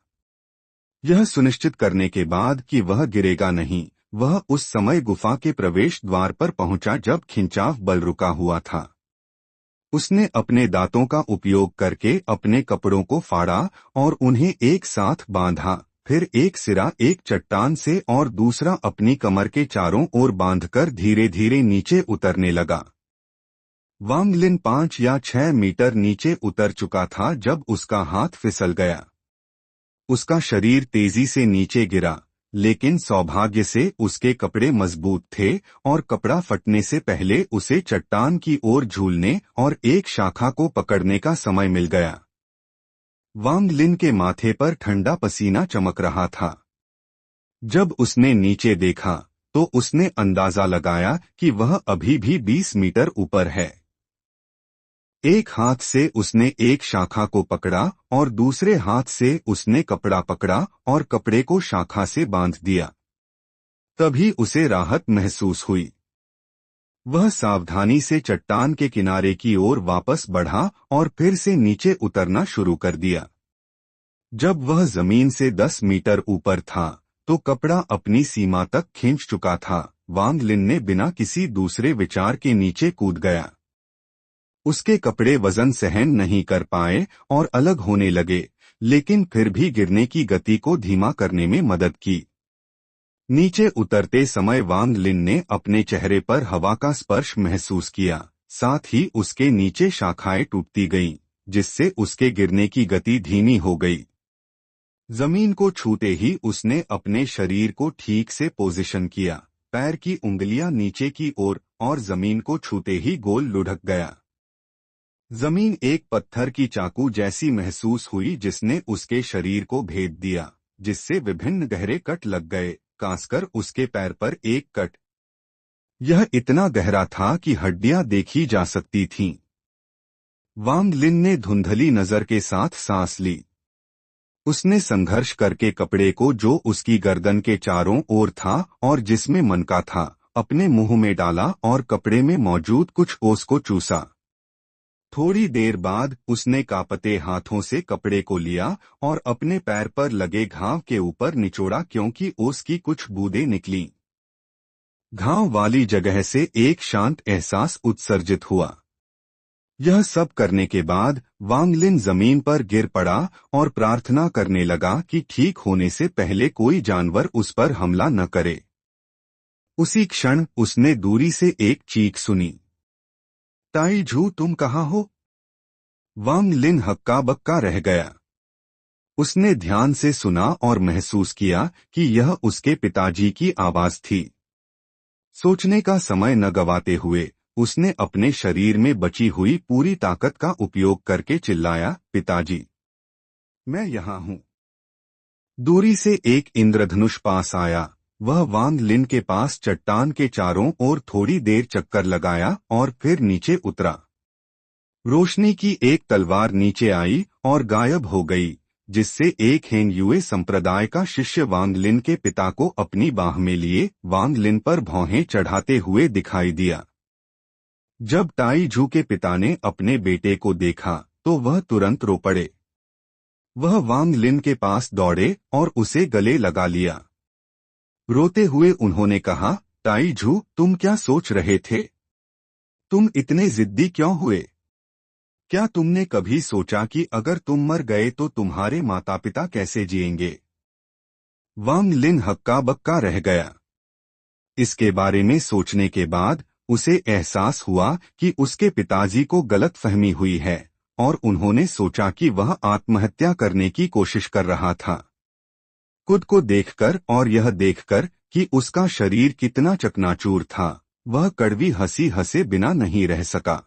यह सुनिश्चित करने के बाद कि वह गिरेगा नहीं। वह उस समय गुफा के प्रवेश द्वार पर पहुंचा जब खिंचाव बल रुका हुआ था। उसने अपने दांतों का उपयोग करके अपने कपड़ों को फाड़ा और उन्हें एक साथ बांधा, फिर एक सिरा एक चट्टान से और दूसरा अपनी कमर के चारों ओर बांधकर धीरे धीरे नीचे उतरने लगा। वांग लिन 5 या 6 मीटर नीचे उतर चुका था जब उसका हाथ फिसल गया। उसका शरीर तेजी से नीचे गिरा, लेकिन सौभाग्य से उसके कपड़े मजबूत थे और कपड़ा फटने से पहले उसे चट्टान की ओर झूलने और एक शाखा को पकड़ने का समय मिल गया। वांग लिन के माथे पर ठंडा पसीना चमक रहा था। जब उसने नीचे देखा तो उसने अंदाजा लगाया कि वह अभी भी 20 मीटर ऊपर है। एक हाथ से उसने एक शाखा को पकड़ा और दूसरे हाथ से उसने कपड़ा पकड़ा और कपड़े को शाखा से बांध दिया। तभी उसे राहत महसूस हुई। वह सावधानी से चट्टान के किनारे की ओर वापस बढ़ा और फिर से नीचे उतरना शुरू कर दिया। जब वह जमीन से 10 मीटर ऊपर था तो कपड़ा अपनी सीमा तक खींच चुका था। वांग लिन ने बिना किसी दूसरे विचार के नीचे कूद गया। उसके कपड़े वजन सहन नहीं कर पाए और अलग होने लगे, लेकिन फिर भी गिरने की गति को धीमा करने में मदद की। नीचे उतरते समय वांग लिन ने अपने चेहरे पर हवा का स्पर्श महसूस किया, साथ ही उसके नीचे शाखाएं टूटती गईं, जिससे उसके गिरने की गति धीमी हो गई। जमीन को छूते ही उसने अपने शरीर को ठीक से पोजीशन किया, पैर की उंगलियां नीचे की ओर और जमीन को छूते ही गोल लुढ़क गया। जमीन एक पत्थर की चाकू जैसी महसूस हुई जिसने उसके शरीर को भेद दिया, जिससे विभिन्न गहरे कट लग गए, खासकर उसके पैर पर एक कट। यह इतना गहरा था कि हड्डियां देखी जा सकती थीं। वांग लिन ने धुंधली नजर के साथ सांस ली। उसने संघर्ष करके कपड़े को जो उसकी गर्दन के चारों ओर था और जिसमें मनका था, अपने मुंह में डाला और कपड़े में मौजूद कुछ ओस को चूसा। थोड़ी देर बाद उसने कांपते हाथों से कपड़े को लिया और अपने पैर पर लगे घाव के ऊपर निचोड़ा, क्योंकि ओस की कुछ बूंदें निकलीं। घाव वाली जगह से एक शांत एहसास उत्सर्जित हुआ। यह सब करने के बाद वांग लिन जमीन पर गिर पड़ा और प्रार्थना करने लगा कि ठीक होने से पहले कोई जानवर उस पर हमला न करे। उसी क्षण उसने दूरी से एक चीख सुनी, ताई जू तुम कहाँ हो? वांग लिन हक्का बक्का रह गया। उसने ध्यान से सुना और महसूस किया कि यह उसके पिताजी की आवाज थी। सोचने का समय न गवाते हुए उसने अपने शरीर में बची हुई पूरी ताकत का उपयोग करके चिल्लाया, पिताजी, मैं यहाँ हूँ। दूरी से एक इंद्रधनुष पास आया। वह वांग लिन के पास चट्टान के चारों ओर थोड़ी देर चक्कर लगाया और फिर नीचे उतरा। रोशनी की एक तलवार नीचे आई और गायब हो गई, जिससे एक हेंग युए संप्रदाय का शिष्य वांग लिन के पिता को अपनी बाह में लिए वांग लिन पर भौहें चढ़ाते हुए दिखाई दिया। जब ताई जू के पिता ने अपने बेटे को देखा तो वह तुरंत रो पड़े। वह वांग लिन के पास दौड़े और उसे गले लगा लिया। रोते हुए उन्होंने कहा, ताई जू, तुम क्या सोच रहे थे? तुम इतने जिद्दी क्यों हुए? क्या तुमने कभी सोचा कि अगर तुम मर गए तो तुम्हारे माता पिता कैसे जिएंगे? वांग लिन हक्का बक्का रह गया। इसके बारे में सोचने के बाद उसे एहसास हुआ कि उसके पिताजी को गलतफहमी हुई है और उन्होंने सोचा कि वह आत्महत्या करने की कोशिश कर रहा था। खुद को देखकर और यह देखकर कि उसका शरीर कितना चकनाचूर था, वह कड़वी हंसी हंसे बिना नहीं रह सका।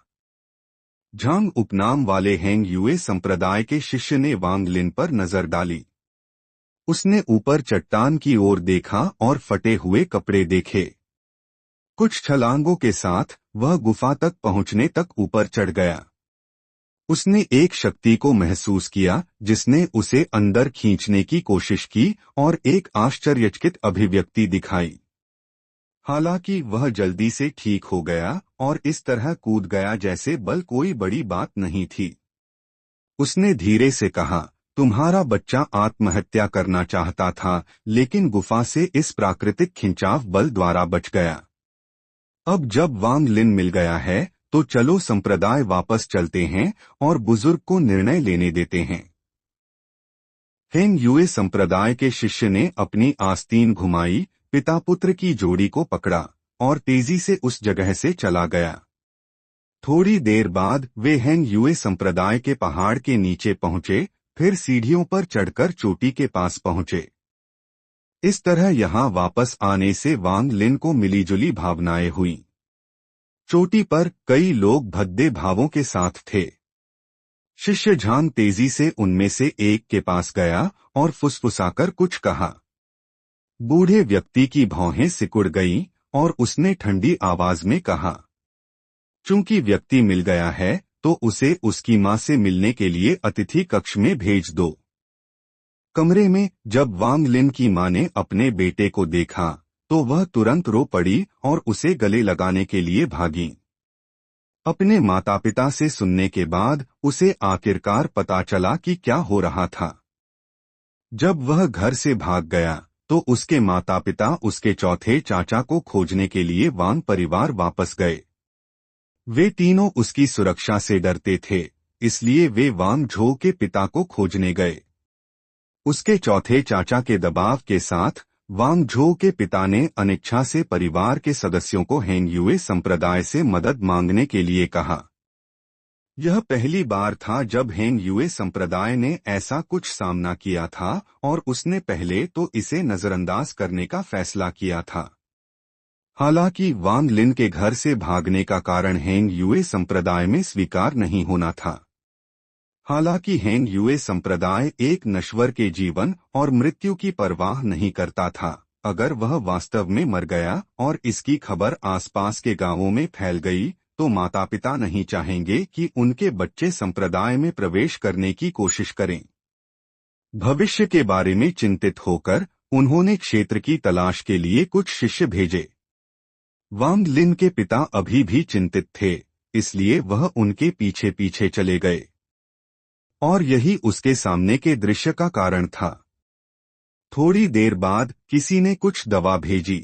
झांग उपनाम वाले हेंग युए संप्रदाय के शिष्य ने वांग लिन पर नजर डाली। उसने ऊपर चट्टान की ओर देखा और फटे हुए कपड़े देखे। कुछ छलांगों के साथ वह गुफा तक पहुंचने तक ऊपर चढ़ गया। उसने एक शक्ति को महसूस किया जिसने उसे अंदर खींचने की कोशिश की और एक आश्चर्यचकित अभिव्यक्ति दिखाई। हालांकि वह जल्दी से ठीक हो गया और इस तरह कूद गया जैसे बल कोई बड़ी बात नहीं थी। उसने धीरे से कहा, तुम्हारा बच्चा आत्महत्या करना चाहता था, लेकिन गुफा से इस प्राकृतिक खिंचाव बल द्वारा बच गया। अब जब वांग लिन मिल गया है तो चलो संप्रदाय वापस चलते हैं और बुजुर्ग को निर्णय लेने देते हैं। हेंग युए संप्रदाय के शिष्य ने अपनी आस्तीन घुमाई, पिता पुत्र की जोड़ी को पकड़ा और तेजी से उस जगह से चला गया। थोड़ी देर बाद वे हेंग युए संप्रदाय के पहाड़ के नीचे पहुंचे, फिर सीढ़ियों पर चढ़कर चोटी के पास पहुंचे। इस तरह यहां वापस आने से वांग लिन को मिलीजुली भावनाएं हुईं। चोटी पर कई लोग भद्दे भावों के साथ थे। शिष्य झांग तेजी से उनमें से एक के पास गया और फुसफुसाकर कुछ कहा। बूढ़े व्यक्ति की भौहें सिकुड़ गईं और उसने ठंडी आवाज में कहा, चूंकि व्यक्ति मिल गया है तो उसे उसकी मां से मिलने के लिए अतिथि कक्ष में भेज दो। कमरे में जब वांग लिन की मां ने अपने बेटे को देखा तो वह तुरंत रो पड़ी और उसे गले लगाने के लिए भागी। अपने माता पिता से सुनने के बाद उसे आखिरकार पता चला कि क्या हो रहा था। जब वह घर से भाग गया तो उसके माता पिता उसके चौथे चाचा को खोजने के लिए वांग परिवार वापस गए। वे तीनों उसकी सुरक्षा से डरते थे, इसलिए वे वांग झो के पिता को खोजने गए। उसके चौथे चाचा के दबाव के साथ वांग झो के पिता ने अनिच्छा से परिवार के सदस्यों को हेंग युए संप्रदाय से मदद मांगने के लिए कहा। यह पहली बार था जब हेंग युए संप्रदाय ने ऐसा कुछ सामना किया था और उसने पहले तो इसे नजरअंदाज करने का फैसला किया था। हालांकि वांग लिन के घर से भागने का कारण हेंग युए संप्रदाय में स्वीकार नहीं होना था। हालांकि हेंग युए संप्रदाय एक नश्वर के जीवन और मृत्यु की परवाह नहीं करता था। अगर वह वास्तव में मर गया और इसकी खबर आसपास के गांवों में फैल गई तो माता पिता नहीं चाहेंगे कि उनके बच्चे संप्रदाय में प्रवेश करने की कोशिश करें। भविष्य के बारे में चिंतित होकर उन्होंने क्षेत्र की तलाश के लिए कुछ शिष्य भेजे। वांग लिन के पिता अभी भी चिंतित थे, इसलिए वह उनके पीछे पीछे चले गए और यही उसके सामने के दृश्य का कारण था। थोड़ी देर बाद किसी ने कुछ दवा भेजी।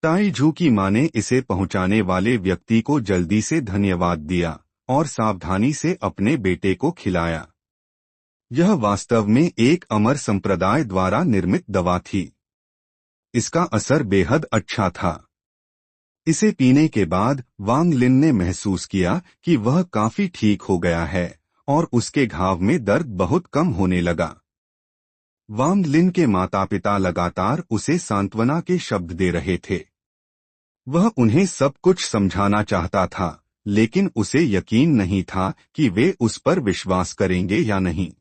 ताई झू की मां ने इसे पहुंचाने वाले व्यक्ति को जल्दी से धन्यवाद दिया और सावधानी से अपने बेटे को खिलाया। यह वास्तव में एक अमर संप्रदाय द्वारा निर्मित दवा थी। इसका असर बेहद अच्छा था। इसे पीने के बाद वांग लिन ने महसूस किया कि वह काफी ठीक हो गया है और उसके घाव में दर्द बहुत कम होने लगा। वांग लिन के माता पिता लगातार उसे सांत्वना के शब्द दे रहे थे। वह उन्हें सब कुछ समझाना चाहता था, लेकिन उसे यकीन नहीं था कि वे उस पर विश्वास करेंगे या नहीं।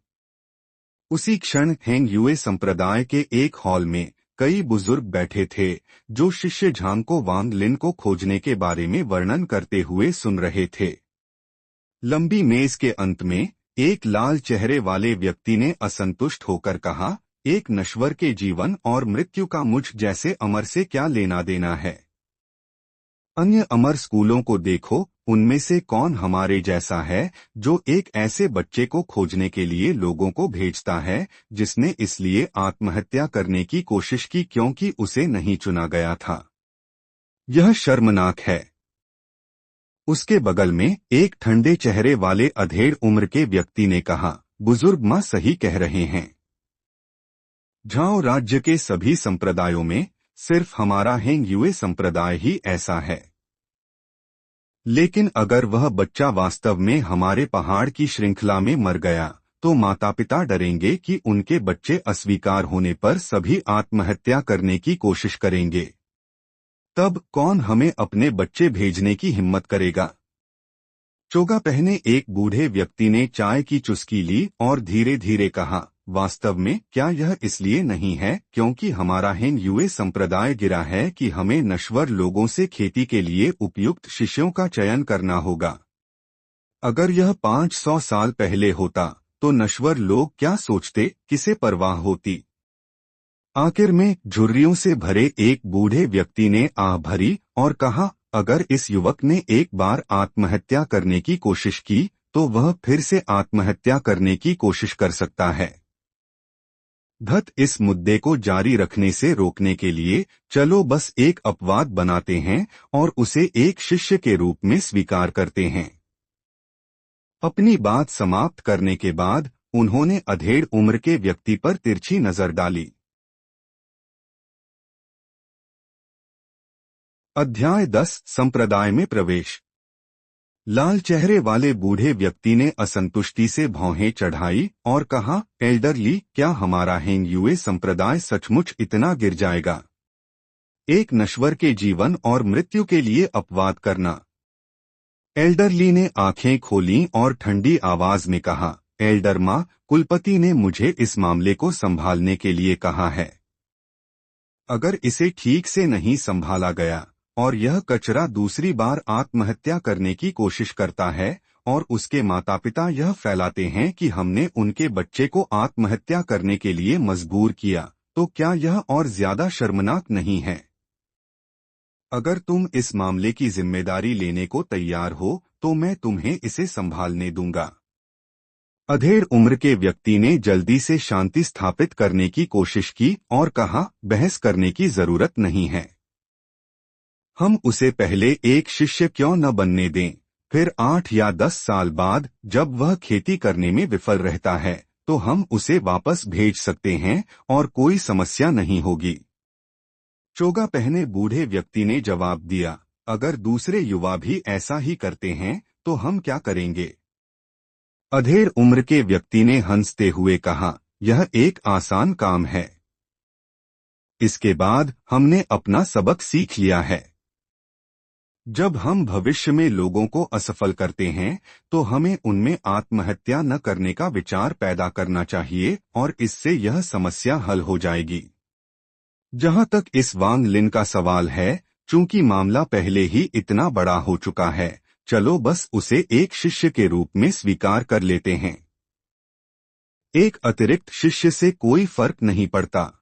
उसी क्षण हेंग युए संप्रदाय के एक हॉल में कई बुजुर्ग बैठे थे जो शिष्य झांग को वांग लिन को खोजने के बारे में वर्णन करते हुए सुन रहे थे। लंबी मेज के अंत में एक लाल चेहरे वाले व्यक्ति ने असंतुष्ट होकर कहा, एक नश्वर के जीवन और मृत्यु का मुझ जैसे अमर से क्या लेना देना है। अन्य अमर स्कूलों को देखो, उनमें से कौन हमारे जैसा है जो एक ऐसे बच्चे को खोजने के लिए लोगों को भेजता है जिसने इसलिए आत्महत्या करने की कोशिश की क्योंकि उसे नहीं चुना गया था। यह शर्मनाक है। उसके बगल में एक ठंडे चेहरे वाले अधेड़ उम्र के व्यक्ति ने कहा, बुजुर्ग मां सही कह रहे हैं। झाओ राज्य के सभी संप्रदायों में सिर्फ हमारा हेंग युए संप्रदाय ही ऐसा है। लेकिन अगर वह बच्चा वास्तव में हमारे पहाड़ की श्रृंखला में मर गया तो माता पिता डरेंगे कि उनके बच्चे अस्वीकार होने पर सभी आत्महत्या करने की कोशिश करेंगे। तब कौन हमें अपने बच्चे भेजने की हिम्मत करेगा? चोगा पहने एक बूढ़े व्यक्ति ने चाय की चुस्की ली और धीरे धीरे कहा, वास्तव में क्या यह इसलिए नहीं है क्योंकि हमारा हेंग युए संप्रदाय गिरा है कि हमें नश्वर लोगों से खेती के लिए उपयुक्त शिष्यों का चयन करना होगा। अगर यह 500 साल पहले होता तो नश्वर लोग क्या सोचते, किसे परवाह होती। आखिर में झुर्रियों से भरे एक बूढ़े व्यक्ति ने आह भरी और कहा, अगर इस युवक ने एक बार आत्महत्या करने की कोशिश की तो वह फिर से आत्महत्या करने की कोशिश कर सकता है। धत इस मुद्दे को जारी रखने से रोकने के लिए चलो बस एक अपवाद बनाते हैं और उसे एक शिष्य के रूप में स्वीकार करते हैं। अपनी बात समाप्त करने के बाद उन्होंने अधेड़ उम्र के व्यक्ति पर तिरछी नजर डाली। अध्याय 10 संप्रदाय में प्रवेश। लाल चेहरे वाले बूढ़े व्यक्ति ने असंतुष्टि से भौहें चढ़ाई और कहा, एल्डरली, क्या हमारा हेंग युए संप्रदाय सचमुच इतना गिर जाएगा? एक नश्वर के जीवन और मृत्यु के लिए अपवाद करना। एल्डरली ने आंखें खोलीं और ठंडी आवाज में कहा, एल्डर माँ, कुलपति ने मुझे इस मामले को संभालने के लिए कहा है। अगर इसे ठीक से नहीं संभाला गया और यह कचरा दूसरी बार आत्महत्या करने की कोशिश करता है और उसके माता पिता यह फैलाते हैं कि हमने उनके बच्चे को आत्महत्या करने के लिए मजबूर किया, तो क्या यह और ज्यादा शर्मनाक नहीं है? अगर तुम इस मामले की जिम्मेदारी लेने को तैयार हो तो मैं तुम्हें इसे संभालने दूंगा। अधेड़ उम्र के व्यक्ति ने जल्दी से शांति स्थापित करने की कोशिश की और कहा, बहस करने की जरूरत नहीं है। हम उसे पहले एक शिष्य क्यों न बनने दें? फिर 8 या 10 साल बाद जब वह खेती करने में विफल रहता है तो हम उसे वापस भेज सकते हैं और कोई समस्या नहीं होगी। चोगा पहने बूढ़े व्यक्ति ने जवाब दिया, अगर दूसरे युवा भी ऐसा ही करते हैं तो हम क्या करेंगे? अधेड़ उम्र के व्यक्ति ने हंसते हुए कहा, यह एक आसान काम है। इसके बाद हमने अपना सबक सीख लिया है। जब हम भविष्य में लोगों को असफल करते हैं तो हमें उनमें आत्महत्या न करने का विचार पैदा करना चाहिए और इससे यह समस्या हल हो जाएगी। जहां तक इस वांग लिन का सवाल है, चूंकि मामला पहले ही इतना बड़ा हो चुका है, चलो बस उसे एक शिष्य के रूप में स्वीकार कर लेते हैं। एक अतिरिक्त शिष्य से कोई फर्क नहीं पड़ता।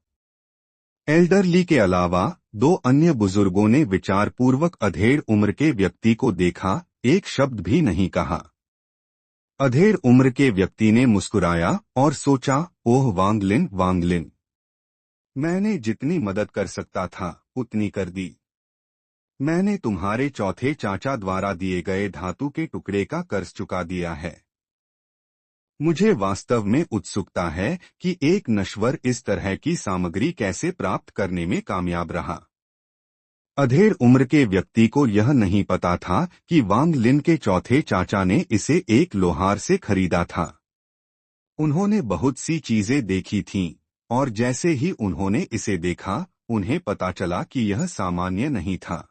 एल्डरली के अलावा 2 अन्य बुजुर्गों ने विचारपूर्वक अधेड़ उम्र के व्यक्ति को देखा, एक शब्द भी नहीं कहा। अधेड़ उम्र के व्यक्ति ने मुस्कुराया और सोचा, ओह वांगलिन, मैंने जितनी मदद कर सकता था उतनी कर दी। मैंने तुम्हारे चौथे चाचा द्वारा दिए गए धातु के टुकड़े का कर्ज चुका दिया है। मुझे वास्तव में उत्सुकता है कि एक नश्वर इस तरह की सामग्री कैसे प्राप्त करने में कामयाब रहा। अधेड़ उम्र के व्यक्ति को यह नहीं पता था कि वांग लिन के चौथे चाचा ने इसे एक लोहार से खरीदा था। उन्होंने बहुत सी चीजें देखी थीं और जैसे ही उन्होंने इसे देखा उन्हें पता चला कि यह सामान्य नहीं था।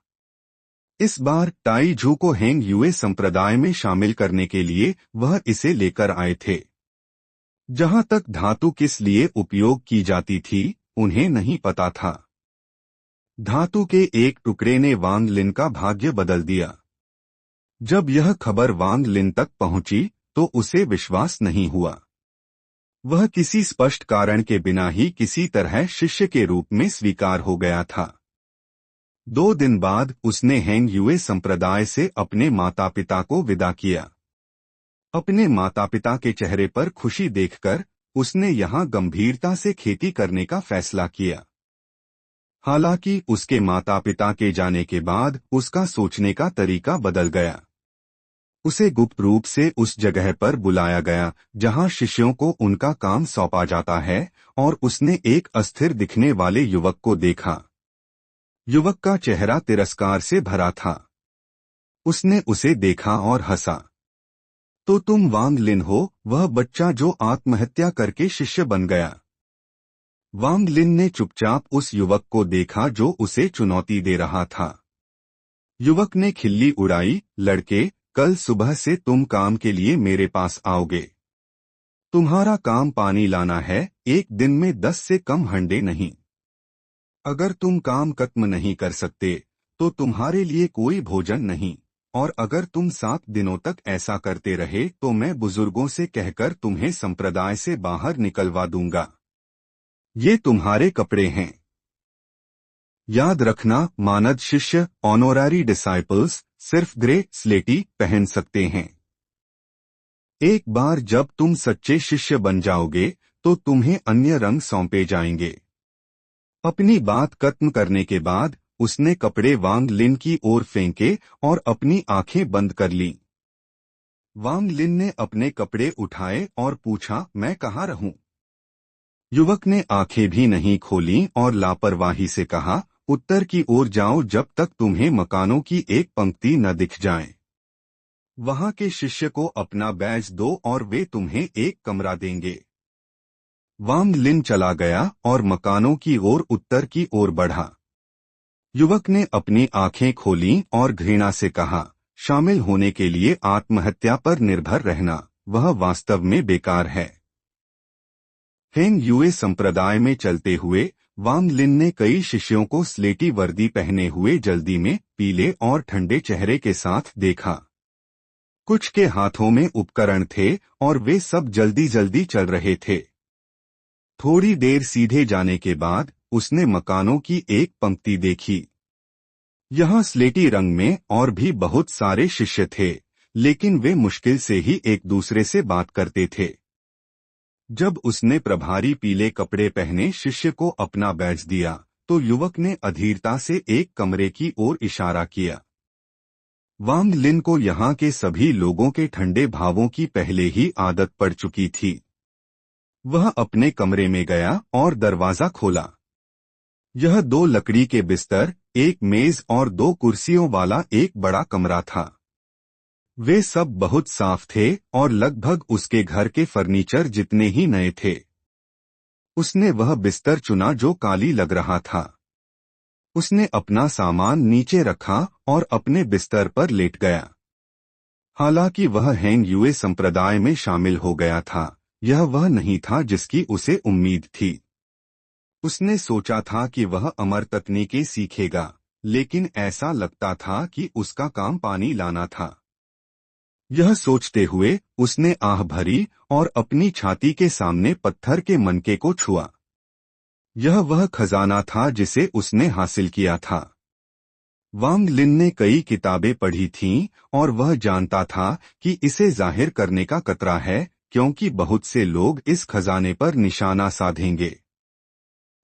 इस बार ताई जू को हेंग युए संप्रदाय में शामिल करने के लिए वह इसे लेकर आए थे। जहां तक धातु किस लिए उपयोग की जाती थी उन्हें नहीं पता था। धातु के एक टुकड़े ने वांग लिन का भाग्य बदल दिया। जब यह खबर वांग लिन तक पहुंची तो उसे विश्वास नहीं हुआ। वह किसी स्पष्ट कारण के बिना ही किसी तरह शिष्य के रूप में स्वीकार हो गया था। 2 दिन बाद उसने हेंग युए संप्रदाय से अपने माता पिता को विदा किया। अपने माता पिता के चेहरे पर खुशी देखकर उसने यहाँ गंभीरता से खेती करने का फैसला किया। हालांकि उसके माता पिता के जाने के बाद उसका सोचने का तरीका बदल गया। उसे गुप्त रूप से उस जगह पर बुलाया गया जहां शिष्यों को उनका काम सौंपा जाता है और उसने एक अस्थिर दिखने वाले युवक को देखा। युवक का चेहरा तिरस्कार से भरा था। उसने उसे देखा और हंसा। तो तुम वांग लिन हो, वह बच्चा जो आत्महत्या करके शिष्य बन गया। वांग लिन ने चुपचाप उस युवक को देखा जो उसे चुनौती दे रहा था। युवक ने खिल्ली उड़ाई, लड़के, कल सुबह से तुम काम के लिए मेरे पास आओगे। तुम्हारा काम पानी लाना है, एक दिन में 10 से कम हंडे नहीं। अगर तुम काम खत्म नहीं कर सकते तो तुम्हारे लिए कोई भोजन नहीं, और अगर तुम 7 दिनों तक ऐसा करते रहे तो मैं बुजुर्गों से कहकर तुम्हें संप्रदाय से बाहर निकलवा दूंगा। ये तुम्हारे कपड़े हैं। याद रखना, मानद शिष्य ऑनोरारी डिसाइपल्स सिर्फ ग्रे स्लेटी पहन सकते हैं। एक बार जब तुम सच्चे शिष्य बन जाओगे तो तुम्हें अन्य रंग सौंपे जाएंगे। अपनी बात खत्म करने के बाद उसने कपड़े वांग लिन की ओर फेंके और अपनी आंखें बंद कर लीं। वांग लिन ने अपने कपड़े उठाए और पूछा, मैं कहाँ रहूं? युवक ने आंखें भी नहीं खोलीं और लापरवाही से कहा, उत्तर की ओर जाओ जब तक तुम्हें मकानों की एक पंक्ति न दिख जाए। वहां के शिष्य को अपना बैज दो और वे तुम्हें एक कमरा देंगे। वांग लिन चला गया और मकानों की ओर उत्तर की ओर बढ़ा। युवक ने अपनी आंखें खोलीं और घृणा से कहा, शामिल होने के लिए आत्महत्या पर निर्भर रहना, वह वास्तव में बेकार है। हेंग युए संप्रदाय में चलते हुए वांग लिन ने कई शिष्यों को स्लेटी वर्दी पहने हुए जल्दी में पीले और ठंडे चेहरे के साथ देखा। कुछ के हाथों में उपकरण थे और वे सब जल्दी जल्दी चल रहे थे। थोड़ी देर सीधे जाने के बाद उसने मकानों की एक पंक्ति देखी। यहाँ स्लेटी रंग में और भी बहुत सारे शिष्य थे, लेकिन वे मुश्किल से ही एक दूसरे से बात करते थे। जब उसने प्रभारी पीले कपड़े पहने शिष्य को अपना बैज दिया तो युवक ने अधीरता से एक कमरे की ओर इशारा किया। वांग लिन को यहाँ के सभी लोगों के ठंडे भावों की पहले ही आदत पड़ चुकी थी। वह अपने कमरे में गया और दरवाजा खोला। यह 2 लकड़ी के बिस्तर, एक मेज और 2 कुर्सियों वाला एक बड़ा कमरा था। वे सब बहुत साफ थे और लगभग उसके घर के फर्नीचर जितने ही नए थे। उसने वह बिस्तर चुना जो काली लग रहा था। उसने अपना सामान नीचे रखा और अपने बिस्तर पर लेट गया। हालांकि वह हेंग युए संप्रदाय में शामिल हो गया था, यह वह नहीं था जिसकी उसे उम्मीद थी। उसने सोचा था कि वह अमर तकनीकें सीखेगा, लेकिन ऐसा लगता था कि उसका काम पानी लाना था। यह सोचते हुए उसने आह भरी और अपनी छाती के सामने पत्थर के मनके को छुआ। यह वह खजाना था जिसे उसने हासिल किया था। वांग लिन ने कई किताबें पढ़ी थीं और वह जानता था कि इसे जाहिर करने का खतरा है, क्योंकि बहुत से लोग इस खजाने पर निशाना साधेंगे।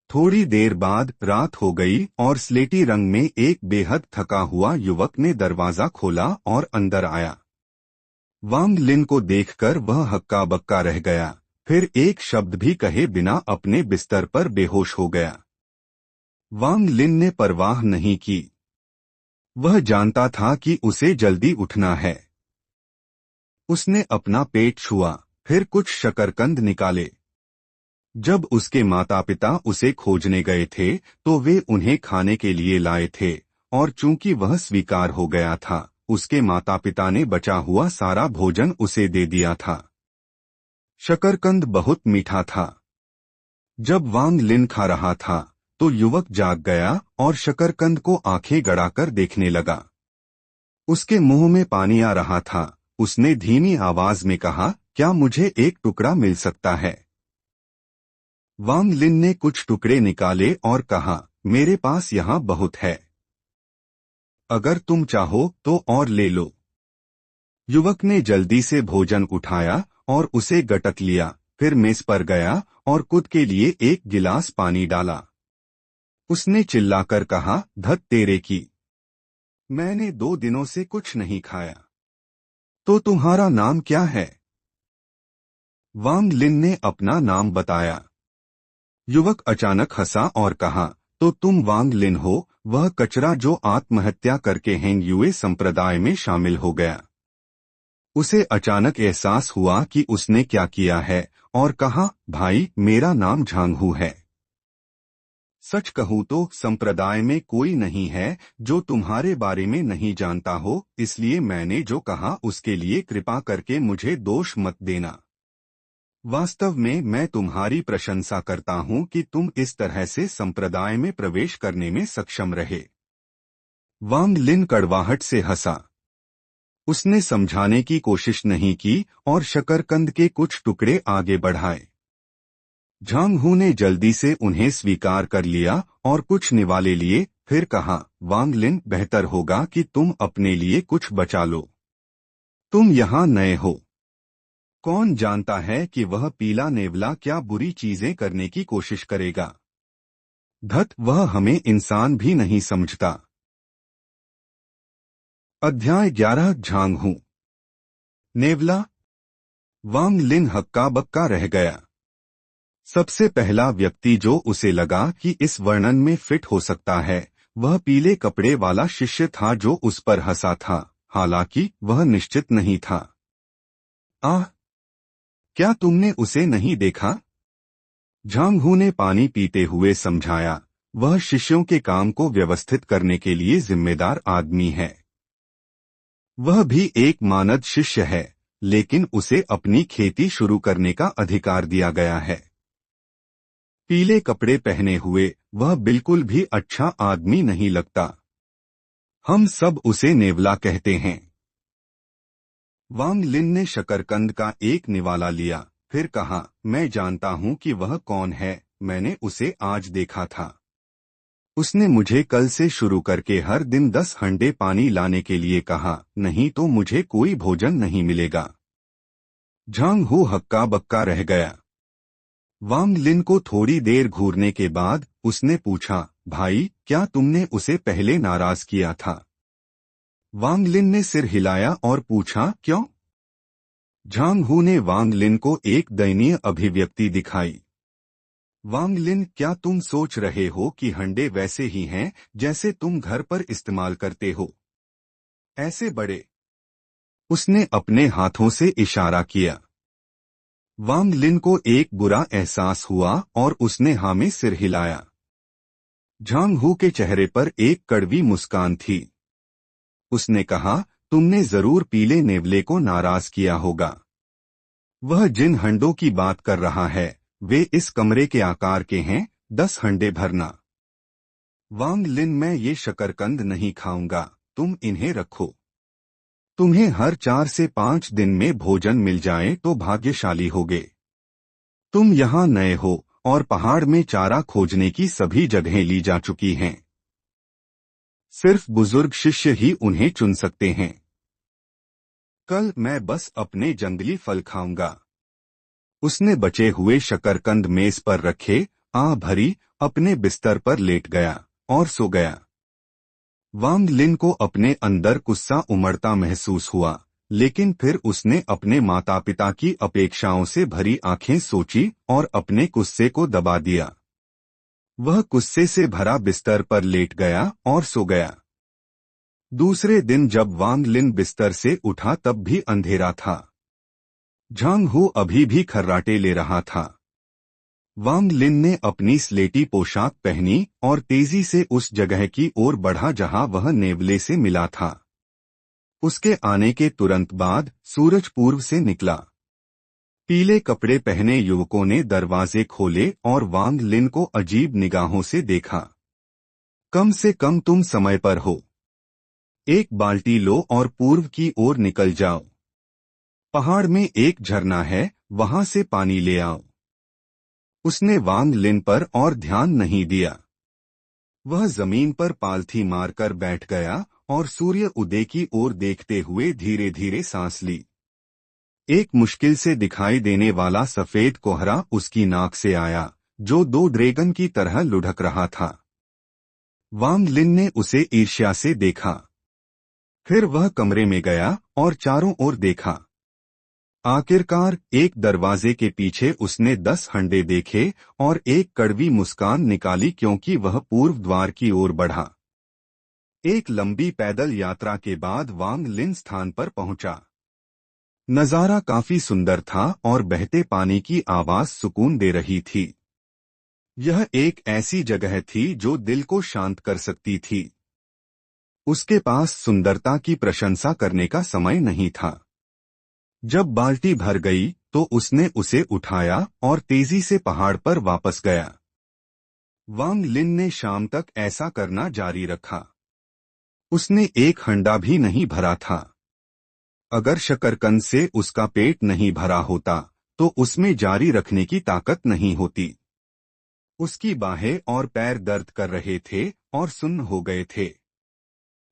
थोड़ी देर बाद रात हो गई और स्लेटी रंग में एक बेहद थका हुआ युवक ने दरवाजा खोला और अंदर आया। वांग लिन को देखकर वह हक्का बक्का रह गया, फिर एक शब्द भी कहे बिना अपने बिस्तर पर बेहोश हो गया। वांग लिन ने परवाह नहीं की। वह जानता था कि उसे जल्दी उठना है। उसने अपना पेट छुआ, फिर कुछ शकरकंद निकाले। जब उसके माता पिता उसे खोजने गए थे तो वे उन्हें खाने के लिए लाए थे, और चूंकि वह स्वीकार हो गया था, उसके माता पिता ने बचा हुआ सारा भोजन उसे दे दिया था। शकरकंद बहुत मीठा था। जब वांग लिन खा रहा था तो युवक जाग गया और शकरकंद को आंखें गड़ाकर देखने लगा। उसके मुंह में पानी आ रहा था। उसने धीमी आवाज में कहा, क्या मुझे एक टुकड़ा मिल सकता है? वांग लिन ने कुछ टुकड़े निकाले और कहा, मेरे पास यहाँ बहुत है, अगर तुम चाहो तो और ले लो। युवक ने जल्दी से भोजन उठाया और उसे गटक लिया, फिर मेज पर गया और खुद के लिए एक गिलास पानी डाला। उसने चिल्लाकर कहा, धत तेरे की, मैंने 2 दिनों से कुछ नहीं खाया। तो तुम्हारा नाम क्या है? वांग लिन ने अपना नाम बताया। युवक अचानक हंसा और कहा, तो तुम वांग लिन हो, वह कचरा जो आत्महत्या करके हेंग युए संप्रदाय में शामिल हो गया। उसे अचानक एहसास हुआ कि उसने क्या किया है और कहा, भाई मेरा नाम झांगहू है। सच कहूँ तो संप्रदाय में कोई नहीं है जो तुम्हारे बारे में नहीं जानता हो, इसलिए मैंने जो कहा उसके लिए कृपा करके मुझे दोष मत देना। वास्तव में मैं तुम्हारी प्रशंसा करता हूँ कि तुम इस तरह से संप्रदाय में प्रवेश करने में सक्षम रहे। वांग लिन कड़वाहट से हंसा। उसने समझाने की कोशिश नहीं की और शकरकंद के कुछ टुकड़े आगे बढ़ाए। झांगहू ने जल्दी से उन्हें स्वीकार कर लिया और कुछ निवाले लिए, फिर कहा, वांग लिन, बेहतर होगा कि तुम अपने लिए कुछ बचा लो। तुम यहाँ नए हो। कौन जानता है कि वह पीला नेवला क्या बुरी चीजें करने की कोशिश करेगा। धत, वह हमें इंसान भी नहीं समझता। अध्याय 11। झांगहू। नेवला। वांग लिन हक्का बक्का रह गया। सबसे पहला व्यक्ति जो उसे लगा कि इस वर्णन में फिट हो सकता है, वह पीले कपड़े वाला शिष्य था जो उस पर हंसा था, हालांकि वह निश्चित नहीं था। आह, क्या तुमने उसे नहीं देखा? झांगहू ने पानी पीते हुए समझाया, वह शिष्यों के काम को व्यवस्थित करने के लिए जिम्मेदार आदमी है। वह भी एक मानद शिष्य है, लेकिन उसे अपनी खेती शुरू करने का अधिकार दिया गया है। पीले कपड़े पहने हुए वह बिल्कुल भी अच्छा आदमी नहीं लगता। हम सब उसे नेवला कहते हैं। वांग लिन ने शकरकंद का एक निवाला लिया, फिर कहा, मैं जानता हूं कि वह कौन है, मैंने उसे आज देखा था। उसने मुझे कल से शुरू करके हर दिन 10 हंडे पानी लाने के लिए कहा, नहीं तो मुझे कोई भोजन नहीं मिलेगा। झांगहू हक्का बक्का रह गया। वांग लिन को थोड़ी देर घूरने के बाद उसने पूछा, भाई, क्या तुमने उसे पहले नाराज किया था? वांग लिन ने सिर हिलाया और पूछा, क्यों? झांगहू ने वांग लिन को एक दयनीय अभिव्यक्ति दिखाई। वांग लिन, क्या तुम सोच रहे हो कि हंडे वैसे ही हैं जैसे तुम घर पर इस्तेमाल करते हो? ऐसे बड़े? उसने अपने हाथों से इशारा किया। वांग लिन को एक बुरा एहसास हुआ और उसने हाँ में सिर हिलाया। झांगहू के चेहरे पर एक कड़वी मुस्कान थी। उसने कहा, तुमने जरूर पीले नेवले को नाराज किया होगा। वह जिन हंडों की बात कर रहा है वे इस कमरे के आकार के हैं, 10 हंडे भरना। वांग लिन, मैं ये शकरकंद नहीं खाऊंगा, तुम इन्हें रखो। तुम्हें हर 4 से 5 दिन में भोजन मिल जाए तो भाग्यशाली होगे। तुम यहाँ नए हो और पहाड़ में चारा खोजने की सभी जगहें ली जा चुकी हैं। सिर्फ बुजुर्ग शिष्य ही उन्हें चुन सकते हैं। कल मैं बस अपने जंगली फल खाऊंगा। उसने बचे हुए शकरकंद मेज पर रखे, आह भरी, अपने बिस्तर पर लेट गया और सो गया। वांग लिन को अपने अंदर गुस्सा उमड़ता महसूस हुआ, लेकिन फिर उसने अपने माता पिता की अपेक्षाओं से भरी आंखें सोची और अपने गुस्से को दबा दिया। वह गुस्से से भरा बिस्तर पर लेट गया और सो गया। दूसरे दिन जब वांग लिन बिस्तर से उठा तब भी अंधेरा था। झांगहू अभी भी खर्राटे ले रहा था। वांग लिन ने अपनी स्लेटी पोशाक पहनी और तेजी से उस जगह की ओर बढ़ा जहां वह नेवले से मिला था। उसके आने के तुरंत बाद सूरज पूर्व से निकला। पीले कपड़े पहने युवकों ने दरवाजे खोले और वांग लिन को अजीब निगाहों से देखा। कम से कम तुम समय पर हो। एक बाल्टी लो और पूर्व की ओर निकल जाओ। पहाड़ में एक झरना है, वहां से पानी ले आओ। उसने वांग लिन पर और ध्यान नहीं दिया। वह जमीन पर पालथी मारकर बैठ गया और सूर्य उदय की ओर देखते हुए धीरे धीरे सांस ली। एक मुश्किल से दिखाई देने वाला सफेद कोहरा उसकी नाक से आया, जो 2 ड्रैगन की तरह लुढ़क रहा था। वांग लिन ने उसे ईर्ष्या से देखा। फिर वह कमरे में गया और चारों ओर देखा। आखिरकार एक दरवाजे के पीछे उसने 10 हंडे देखे और एक कड़वी मुस्कान निकाली क्योंकि वह पूर्व द्वार की ओर बढ़ा। एक लंबी पैदल यात्रा के बाद वांग लिन स्थान पर पहुंचा। नजारा काफी सुंदर था और बहते पानी की आवाज सुकून दे रही थी। यह एक ऐसी जगह थी जो दिल को शांत कर सकती थी। उसके पास सुंदरता की प्रशंसा करने का समय नहीं था। जब बाल्टी भर गई तो उसने उसे उठाया और तेजी से पहाड़ पर वापस गया। वांग लिन ने शाम तक ऐसा करना जारी रखा। उसने एक हंडा भी नहीं भरा था। अगर शकरकंद से उसका पेट नहीं भरा होता तो उसमें जारी रखने की ताकत नहीं होती। उसकी बाहें और पैर दर्द कर रहे थे और सुन्न हो गए थे।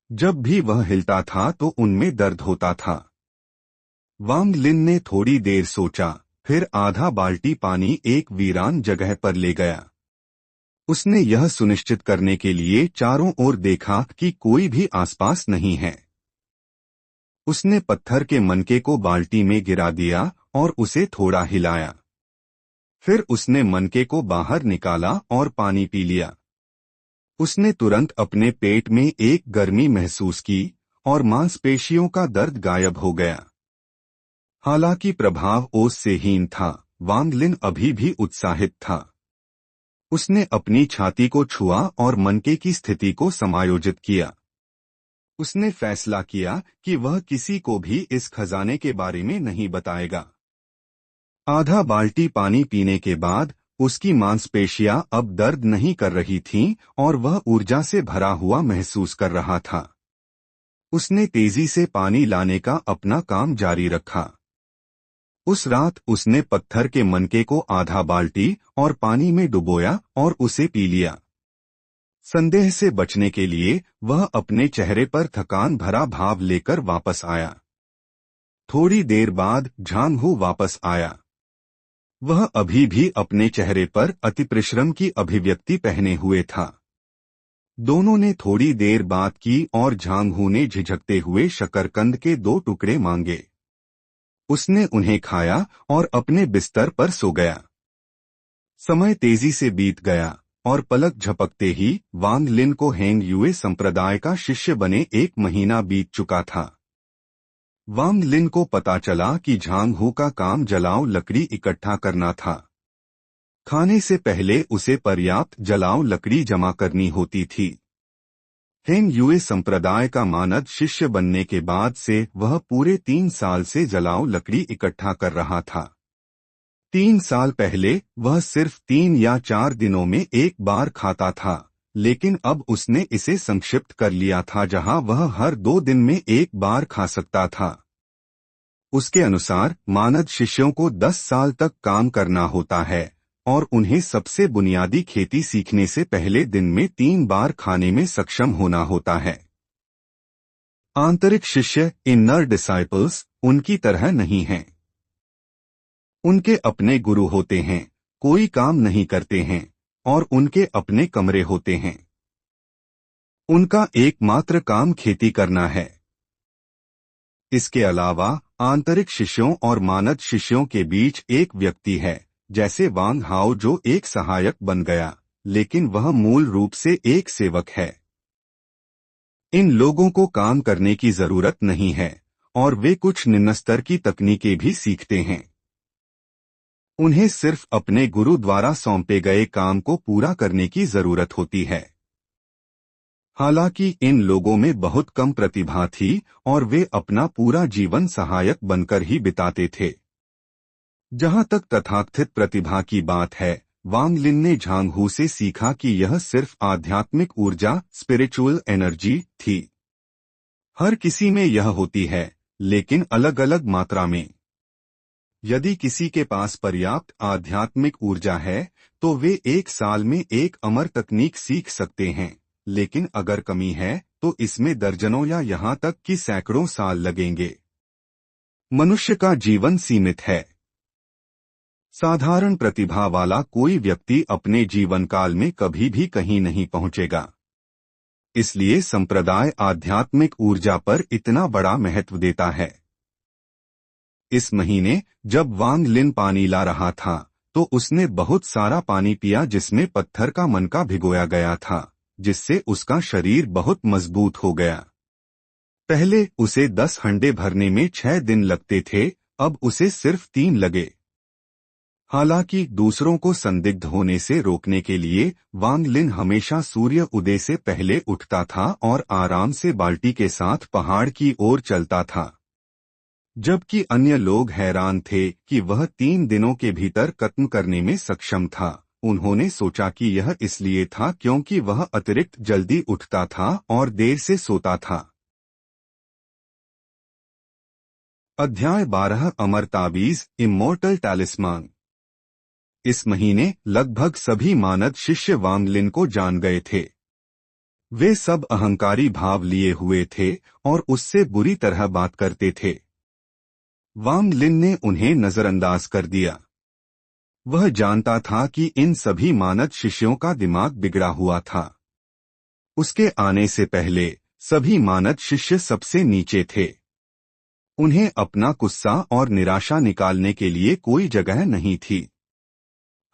जब भी वह हिलता था तो उनमें दर्द होता था। वांग लिन ने थोड़ी देर सोचा, फिर आधा बाल्टी पानी एक वीरान जगह पर ले गया। उसने यह सुनिश्चित करने के लिए चारों ओर देखा कि कोई भी आसपास नहीं है। उसने पत्थर के मनके को बाल्टी में गिरा दिया और उसे थोड़ा हिलाया। फिर उसने मनके को बाहर निकाला और पानी पी लिया। उसने तुरंत अपने पेट में एक गर्मी महसूस की और मांसपेशियों का दर्द गायब हो गया। हालांकि प्रभाव ओस से हीन था, वांग लिन अभी भी उत्साहित था। उसने अपनी छाती को छुआ और मनके की स्थिति को समायोजित किया। उसने फैसला किया कि वह किसी को भी इस खजाने के बारे में नहीं बताएगा। आधा बाल्टी पानी पीने के बाद उसकी मांसपेशियां अब दर्द नहीं कर रही थीं और वह ऊर्जा से भरा हुआ महसूस कर रहा था। उसने तेजी से पानी लाने का अपना काम जारी रखा। उस रात उसने पत्थर के मनके को आधा बाल्टी और पानी में डुबोया और उसे पी लिया। संदेह से बचने के लिए वह अपने चेहरे पर थकान भरा भाव लेकर वापस आया। थोड़ी देर बाद झांगहू वापस आया। वह अभी भी अपने चेहरे पर अतिपरिश्रम की अभिव्यक्ति पहने हुए था। दोनों ने थोड़ी देर बात की और झांगहू ने झिझकते हुए शकरकंद के 2 टुकड़े मांगे। उसने उन्हें खाया और अपने बिस्तर पर सो गया। समय तेजी से बीत गया और पलक झपकते ही वांग लिन को हेंग युए संप्रदाय का शिष्य बने 1 महीना बीत चुका था। वांग लिन को पता चला कि झांगहू का काम जलाऊ लकड़ी इकट्ठा करना था। खाने से पहले उसे पर्याप्त जलाऊ लकड़ी जमा करनी होती थी। हेंग युए संप्रदाय का मानद शिष्य बनने के बाद से वह पूरे 3 साल से जलाऊ लकड़ी इकट्ठा कर रहा था। 3 साल पहले वह सिर्फ 3 या 4 दिनों में एक बार खाता था, लेकिन अब उसने इसे संक्षिप्त कर लिया था, जहां वह हर 2 दिन में एक बार खा सकता था। उसके अनुसार मानद शिष्यों को 10 साल तक काम करना होता है और उन्हें सबसे बुनियादी खेती सीखने से पहले दिन में 3 बार खाने में सक्षम होना होता है। आंतरिक शिष्य इनर डिसाइपल्स उनकी तरह नहीं हैं। उनके अपने गुरु होते हैं, कोई काम नहीं करते हैं और उनके अपने कमरे होते हैं। उनका एकमात्र काम खेती करना है। इसके अलावा आंतरिक शिष्यों और मानद शिष्यों के बीच एक व्यक्ति है, जैसे वांग हाओ, जो एक सहायक बन गया, लेकिन वह मूल रूप से एक सेवक है। इन लोगों को काम करने की जरूरत नहीं है और वे कुछ निम्न स्तर की तकनीकें भी सीखते हैं। उन्हें सिर्फ अपने गुरु द्वारा सौंपे गए काम को पूरा करने की जरूरत होती है। हालांकि इन लोगों में बहुत कम प्रतिभा थी और वे अपना पूरा जीवन सहायक बनकर ही बिताते थे। जहां तक तथाकथित प्रतिभा की बात है, वांग लिन ने झांगहू से सीखा कि यह सिर्फ आध्यात्मिक ऊर्जा, स्पिरिचुअल एनर्जी थी। हर किसी में यह होती है, लेकिन अलग अलग मात्रा में। यदि किसी के पास पर्याप्त आध्यात्मिक ऊर्जा है तो वे 1 साल में एक अमर तकनीक सीख सकते हैं, लेकिन अगर कमी है तो इसमें दर्जनों या यहां तक कि सैकड़ों साल लगेंगे। मनुष्य का जीवन सीमित है। साधारण प्रतिभा वाला कोई व्यक्ति अपने जीवन काल में कभी भी कहीं नहीं पहुंचेगा। इसलिए संप्रदाय आध्यात्मिक ऊर्जा पर इतना बड़ा महत्व देता है। इस महीने जब वांग लिन पानी ला रहा था तो उसने बहुत सारा पानी पिया, जिसमें पत्थर का मनका भिगोया गया था, जिससे उसका शरीर बहुत मजबूत हो गया। पहले उसे 10 हंडे भरने में 6 दिन लगते थे, अब उसे सिर्फ 3 लगे। हालांकि दूसरों को संदिग्ध होने से रोकने के लिए वांग लिन हमेशा सूर्य उदय से पहले उठता था और आराम से बाल्टी के साथ पहाड़ की ओर चलता था। जबकि अन्य लोग हैरान थे कि वह 3 दिनों के भीतर खत्म करने में सक्षम था, उन्होंने सोचा कि यह इसलिए था क्योंकि वह अतिरिक्त जल्दी उठता था और देर से सोता था। अध्याय 12 अमर ताबीज इमोर्टल टैलिस्मान। इस महीने लगभग सभी मानद शिष्य वांग लिन को जान गए थे। वे सब अहंकारी भाव लिए हुए थे और उससे बुरी तरह बात करते थे। वांग लिन ने उन्हें नजरअंदाज कर दिया। वह जानता था कि इन सभी मानद शिष्यों का दिमाग बिगड़ा हुआ था। उसके आने से पहले सभी मानद शिष्य सबसे नीचे थे। उन्हें अपना गुस्सा और निराशा निकालने के लिए कोई जगह नहीं थी।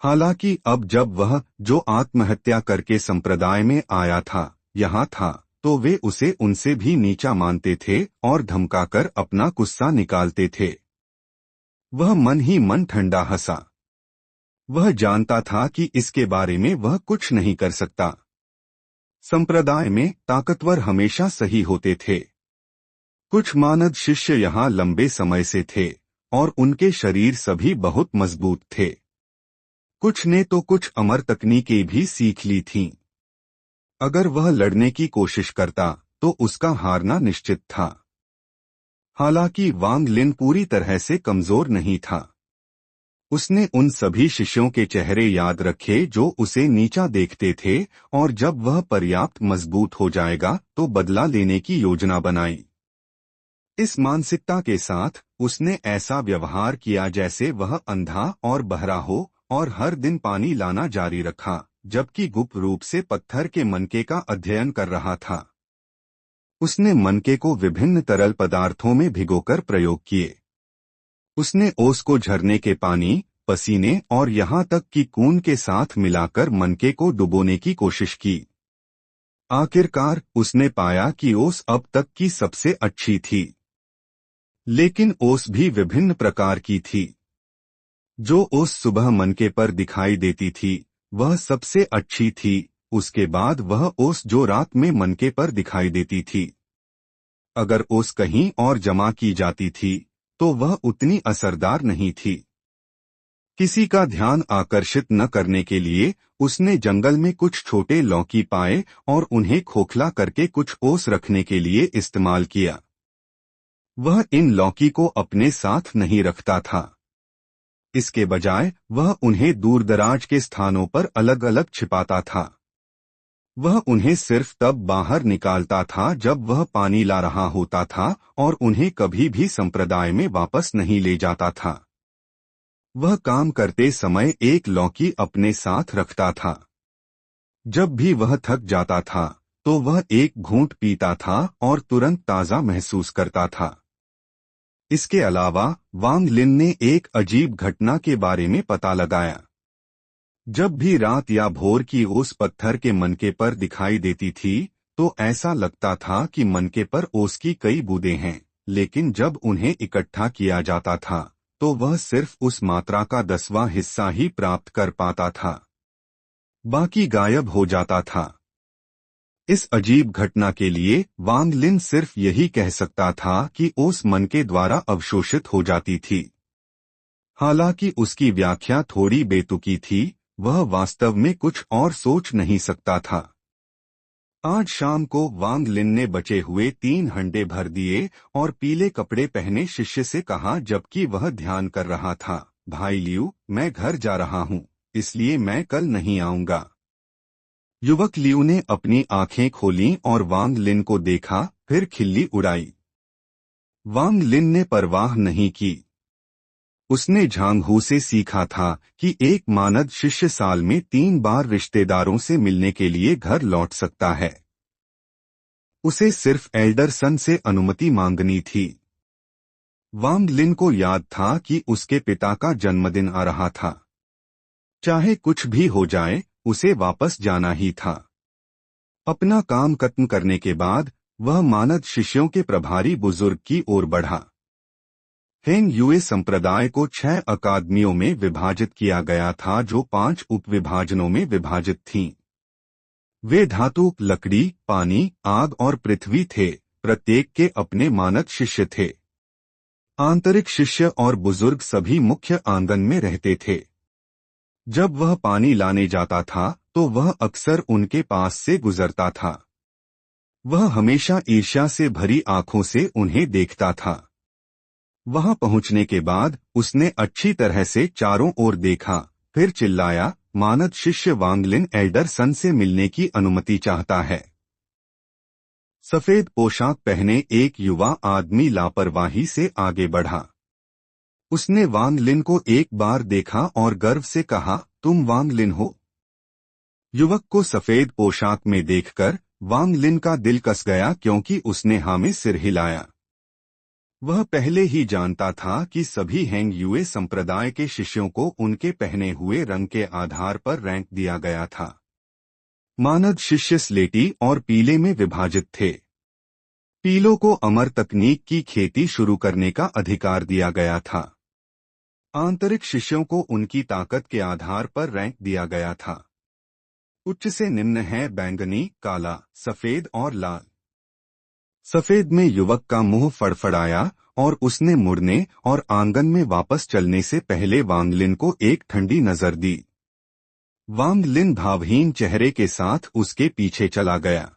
हालांकि अब जब वह जो आत्महत्या करके संप्रदाय में आया था यहाँ था, तो वे उसे उनसे भी नीचा मानते थे और धमकाकर अपना गुस्सा निकालते थे। वह मन ही मन ठंडा हंसा। वह जानता था कि इसके बारे में वह कुछ नहीं कर सकता। संप्रदाय में ताकतवर हमेशा सही होते थे। कुछ मानद शिष्य यहाँ लंबे समय से थे और उनके शरीर सभी बहुत मजबूत थे। कुछ ने तो कुछ अमर तकनीकें भी सीख ली थीं। अगर वह लड़ने की कोशिश करता तो उसका हारना निश्चित था। हालांकि वांग लिन पूरी तरह से कमजोर नहीं था। उसने उन सभी शिष्यों के चेहरे याद रखे जो उसे नीचा देखते थे और जब वह पर्याप्त मजबूत हो जाएगा तो बदला लेने की योजना बनाई। इस मानसिकता के साथ उसने ऐसा व्यवहार किया जैसे वह अंधा और बहरा हो और हर दिन पानी लाना जारी रखा, जबकि गुप्त रूप से पत्थर के मनके का अध्ययन कर रहा था। उसने मनके को विभिन्न तरल पदार्थों में भिगोकर प्रयोग किए। उसने ओस को झरने के पानी, पसीने और यहाँ तक कि खून के साथ मिलाकर मनके को डुबोने की कोशिश की। आखिरकार उसने पाया कि ओस अब तक की सबसे अच्छी थी। लेकिन ओस भी विभिन्न प्रकार की थी। जो ओस सुबह मनके पर दिखाई देती थी वह सबसे अच्छी थी। उसके बाद वह ओस जो रात में मनके पर दिखाई देती थी। अगर ओस कहीं और जमा की जाती थी तो वह उतनी असरदार नहीं थी। किसी का ध्यान आकर्षित न करने के लिए उसने जंगल में कुछ छोटे लौकी पाए और उन्हें खोखला करके कुछ ओस रखने के लिए इस्तेमाल किया। वह इन लौकी को अपने साथ नहीं रखता था। इसके बजाय वह उन्हें दूरदराज के स्थानों पर अलग अलग छिपाता था। वह उन्हें सिर्फ तब बाहर निकालता था जब वह पानी ला रहा होता था और उन्हें कभी भी संप्रदाय में वापस नहीं ले जाता था। वह काम करते समय एक लौकी अपने साथ रखता था। जब भी वह थक जाता था तो वह एक घूंट पीता था और तुरंत ताज़ा महसूस करता था। इसके अलावा वांग लिन ने एक अजीब घटना के बारे में पता लगाया। जब भी रात या भोर की ओस पत्थर के मनके पर दिखाई देती थी तो ऐसा लगता था कि मनके पर ओस की कई बूंदें हैं, लेकिन जब उन्हें इकट्ठा किया जाता था तो वह सिर्फ उस मात्रा का 10वां हिस्सा ही प्राप्त कर पाता था। बाकी गायब हो जाता था। इस अजीब घटना के लिए वांग लिन सिर्फ यही कह सकता था कि ओस मनके द्वारा अवशोषित हो जाती थी। हालांकि उसकी व्याख्या थोड़ी बेतुकी थी, वह वास्तव में कुछ और सोच नहीं सकता था। आज शाम को वांग लिन ने बचे हुए 3 हंडे भर दिए और पीले कपड़े पहने शिष्य से कहा जबकि वह ध्यान कर रहा था, भाई लियू, मैं घर जा रहा हूँ, इसलिए मैं कल नहीं आऊंगा। युवक लियू ने अपनी आंखें खोलीं और वांग लिन को देखा, फिर खिल्ली उड़ाई। वांग लिन ने परवाह नहीं की। उसने झांगहू से सीखा था कि एक मानद शिष्य साल में 3 बार रिश्तेदारों से मिलने के लिए घर लौट सकता है। उसे सिर्फ एल्डरसन से अनुमति मांगनी थी। वांग लिन को याद था कि उसके पिता का जन्मदिन आ रहा था। चाहे कुछ भी हो जाए, उसे वापस जाना ही था। अपना काम खत्म करने के बाद वह मानद शिष्यों के प्रभारी बुजुर्ग की ओर बढ़ा। हेंग यूए संप्रदाय को 6 अकादमियों में विभाजित किया गया था जो 5 उपविभाजनों में विभाजित थीं। वे धातु, लकड़ी, पानी, आग और पृथ्वी थे। प्रत्येक के अपने मानद शिष्य थे। आंतरिक शिष्य और बुजुर्ग सभी मुख्य आंगन में रहते थे। जब वह पानी लाने जाता था तो वह अक्सर उनके पास से गुजरता था। वह हमेशा ईर्ष्या से भरी आंखों से उन्हें देखता था। वहां पहुंचने के बाद उसने अच्छी तरह से चारों ओर देखा, फिर चिल्लाया, मानद शिष्य वांगलिन एल्डरसन से मिलने की अनुमति चाहता है। सफेद पोशाक पहने एक युवा आदमी लापरवाही से आगे बढ़ा। उसने वांगलिन को एक बार देखा और गर्व से कहा, तुम वांगलिन हो? युवक को सफेद पोशाक में देखकर वांगलिन का दिल कस गया, क्योंकि उसने हाँ में सिर हिलाया। वह पहले ही जानता था कि सभी हैंग यूए संप्रदाय के शिष्यों को उनके पहने हुए रंग के आधार पर रैंक दिया गया था। मानद शिष्य स्लेटी और पीले में विभाजित थे। पीलों को अमर तकनीक की खेती शुरू करने का अधिकार दिया गया था। आंतरिक शिष्यों को उनकी ताकत के आधार पर रैंक दिया गया था। उच्च से निम्न है बैंगनी, काला, सफेद और लाल। सफेद में युवक का मुंह फड़फड़ाया और उसने मुड़ने और आंगन में वापस चलने से पहले वांगलिन को एक ठंडी नजर दी। वांगलिन भावहीन चेहरे के साथ उसके पीछे चला गया।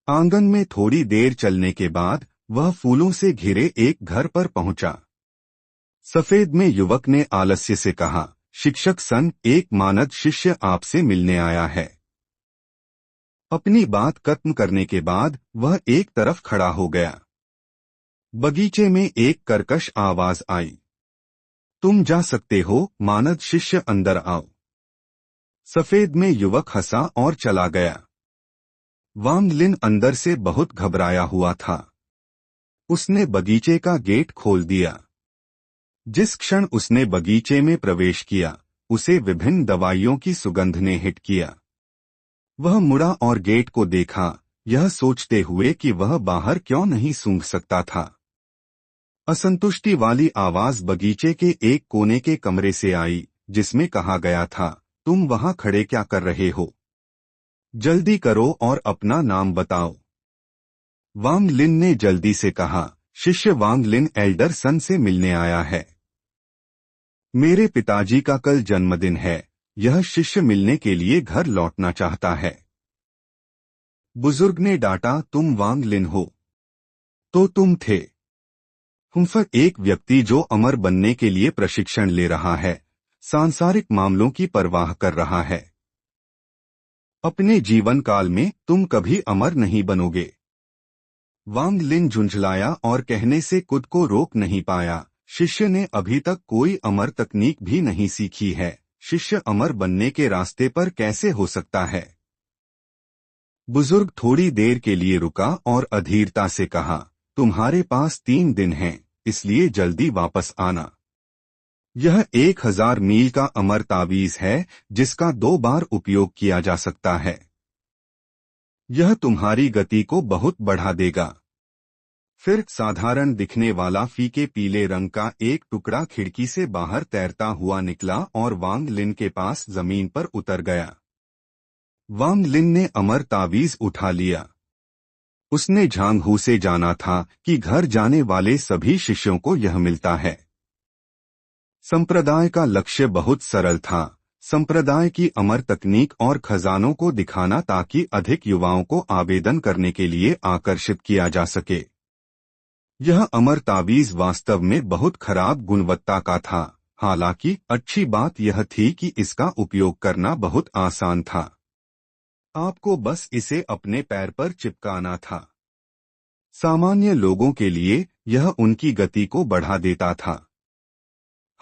आंगन में थोड़ी देर चलने के बाद वह फूलों से घिरे एक घर पर पहुंचा। सफेद में युवक ने आलस्य से कहा, शिक्षक सन, एक मानद शिष्य आपसे मिलने आया है। अपनी बात खत्म करने के बाद वह एक तरफ खड़ा हो गया। बगीचे में एक कर्कश आवाज आई, तुम जा सकते हो मानद शिष्य, अंदर आओ। सफेद में युवक हंसा और चला गया। वांगलिन अंदर से बहुत घबराया हुआ था। उसने बगीचे का गेट खोल दिया। जिस क्षण उसने बगीचे में प्रवेश किया, उसे विभिन्न दवाइयों की सुगंध ने हिट किया। वह मुड़ा और गेट को देखा, यह सोचते हुए कि वह बाहर क्यों नहीं सूंघ सकता था। असंतुष्टि वाली आवाज बगीचे के एक कोने के कमरे से आई, जिसमें कहा गया था, तुम वहां खड़े क्या कर रहे हो? जल्दी करो और अपना नाम बताओ। वांगलिन ने जल्दी से कहा, शिष्य वांगलिन एल्डरसन से मिलने आया है। मेरे पिताजी का कल जन्मदिन है। यह शिष्य मिलने के लिए घर लौटना चाहता है। बुजुर्ग ने डांटा, तुम वांगलिन हो? तो तुम थे। हुम्फर एक व्यक्ति जो अमर बनने के लिए प्रशिक्षण ले रहा है, सांसारिक मामलों की परवाह कर रहा है। अपने जीवन काल में तुम कभी अमर नहीं बनोगे। वांगलिन झुंझलाया और कहने से खुद को रोक नहीं पाया, शिष्य ने अभी तक कोई अमर तकनीक भी नहीं सीखी है। शिष्य अमर बनने के रास्ते पर कैसे हो सकता है? बुजुर्ग थोड़ी देर के लिए रुका और अधीरता से कहा, तुम्हारे पास 3 दिन हैं, इसलिए जल्दी वापस आना। यह 1000 मील का अमर तावीज है, जिसका 2 बार उपयोग किया जा सकता है। यह तुम्हारी गति को बहुत बढ़ा देगा। फिर साधारण दिखने वाला फीके पीले रंग का एक टुकड़ा खिड़की से बाहर तैरता हुआ निकला और वांगलिन के पास जमीन पर उतर गया। वांगलिन ने अमर तावीज उठा लिया। उसने झांगहू से जाना था कि घर जाने वाले सभी शिष्यों को यह मिलता है। संप्रदाय का लक्ष्य बहुत सरल था, संप्रदाय की अमर तकनीक और खजानों को दिखाना, ताकि अधिक युवाओं को आवेदन करने के लिए आकर्षित किया जा सके। यह अमर तावीज वास्तव में बहुत खराब गुणवत्ता का था, हालांकि अच्छी बात यह थी कि इसका उपयोग करना बहुत आसान था। आपको बस इसे अपने पैर पर चिपकाना था। सामान्य लोगों के लिए यह उनकी गति को बढ़ा देता था।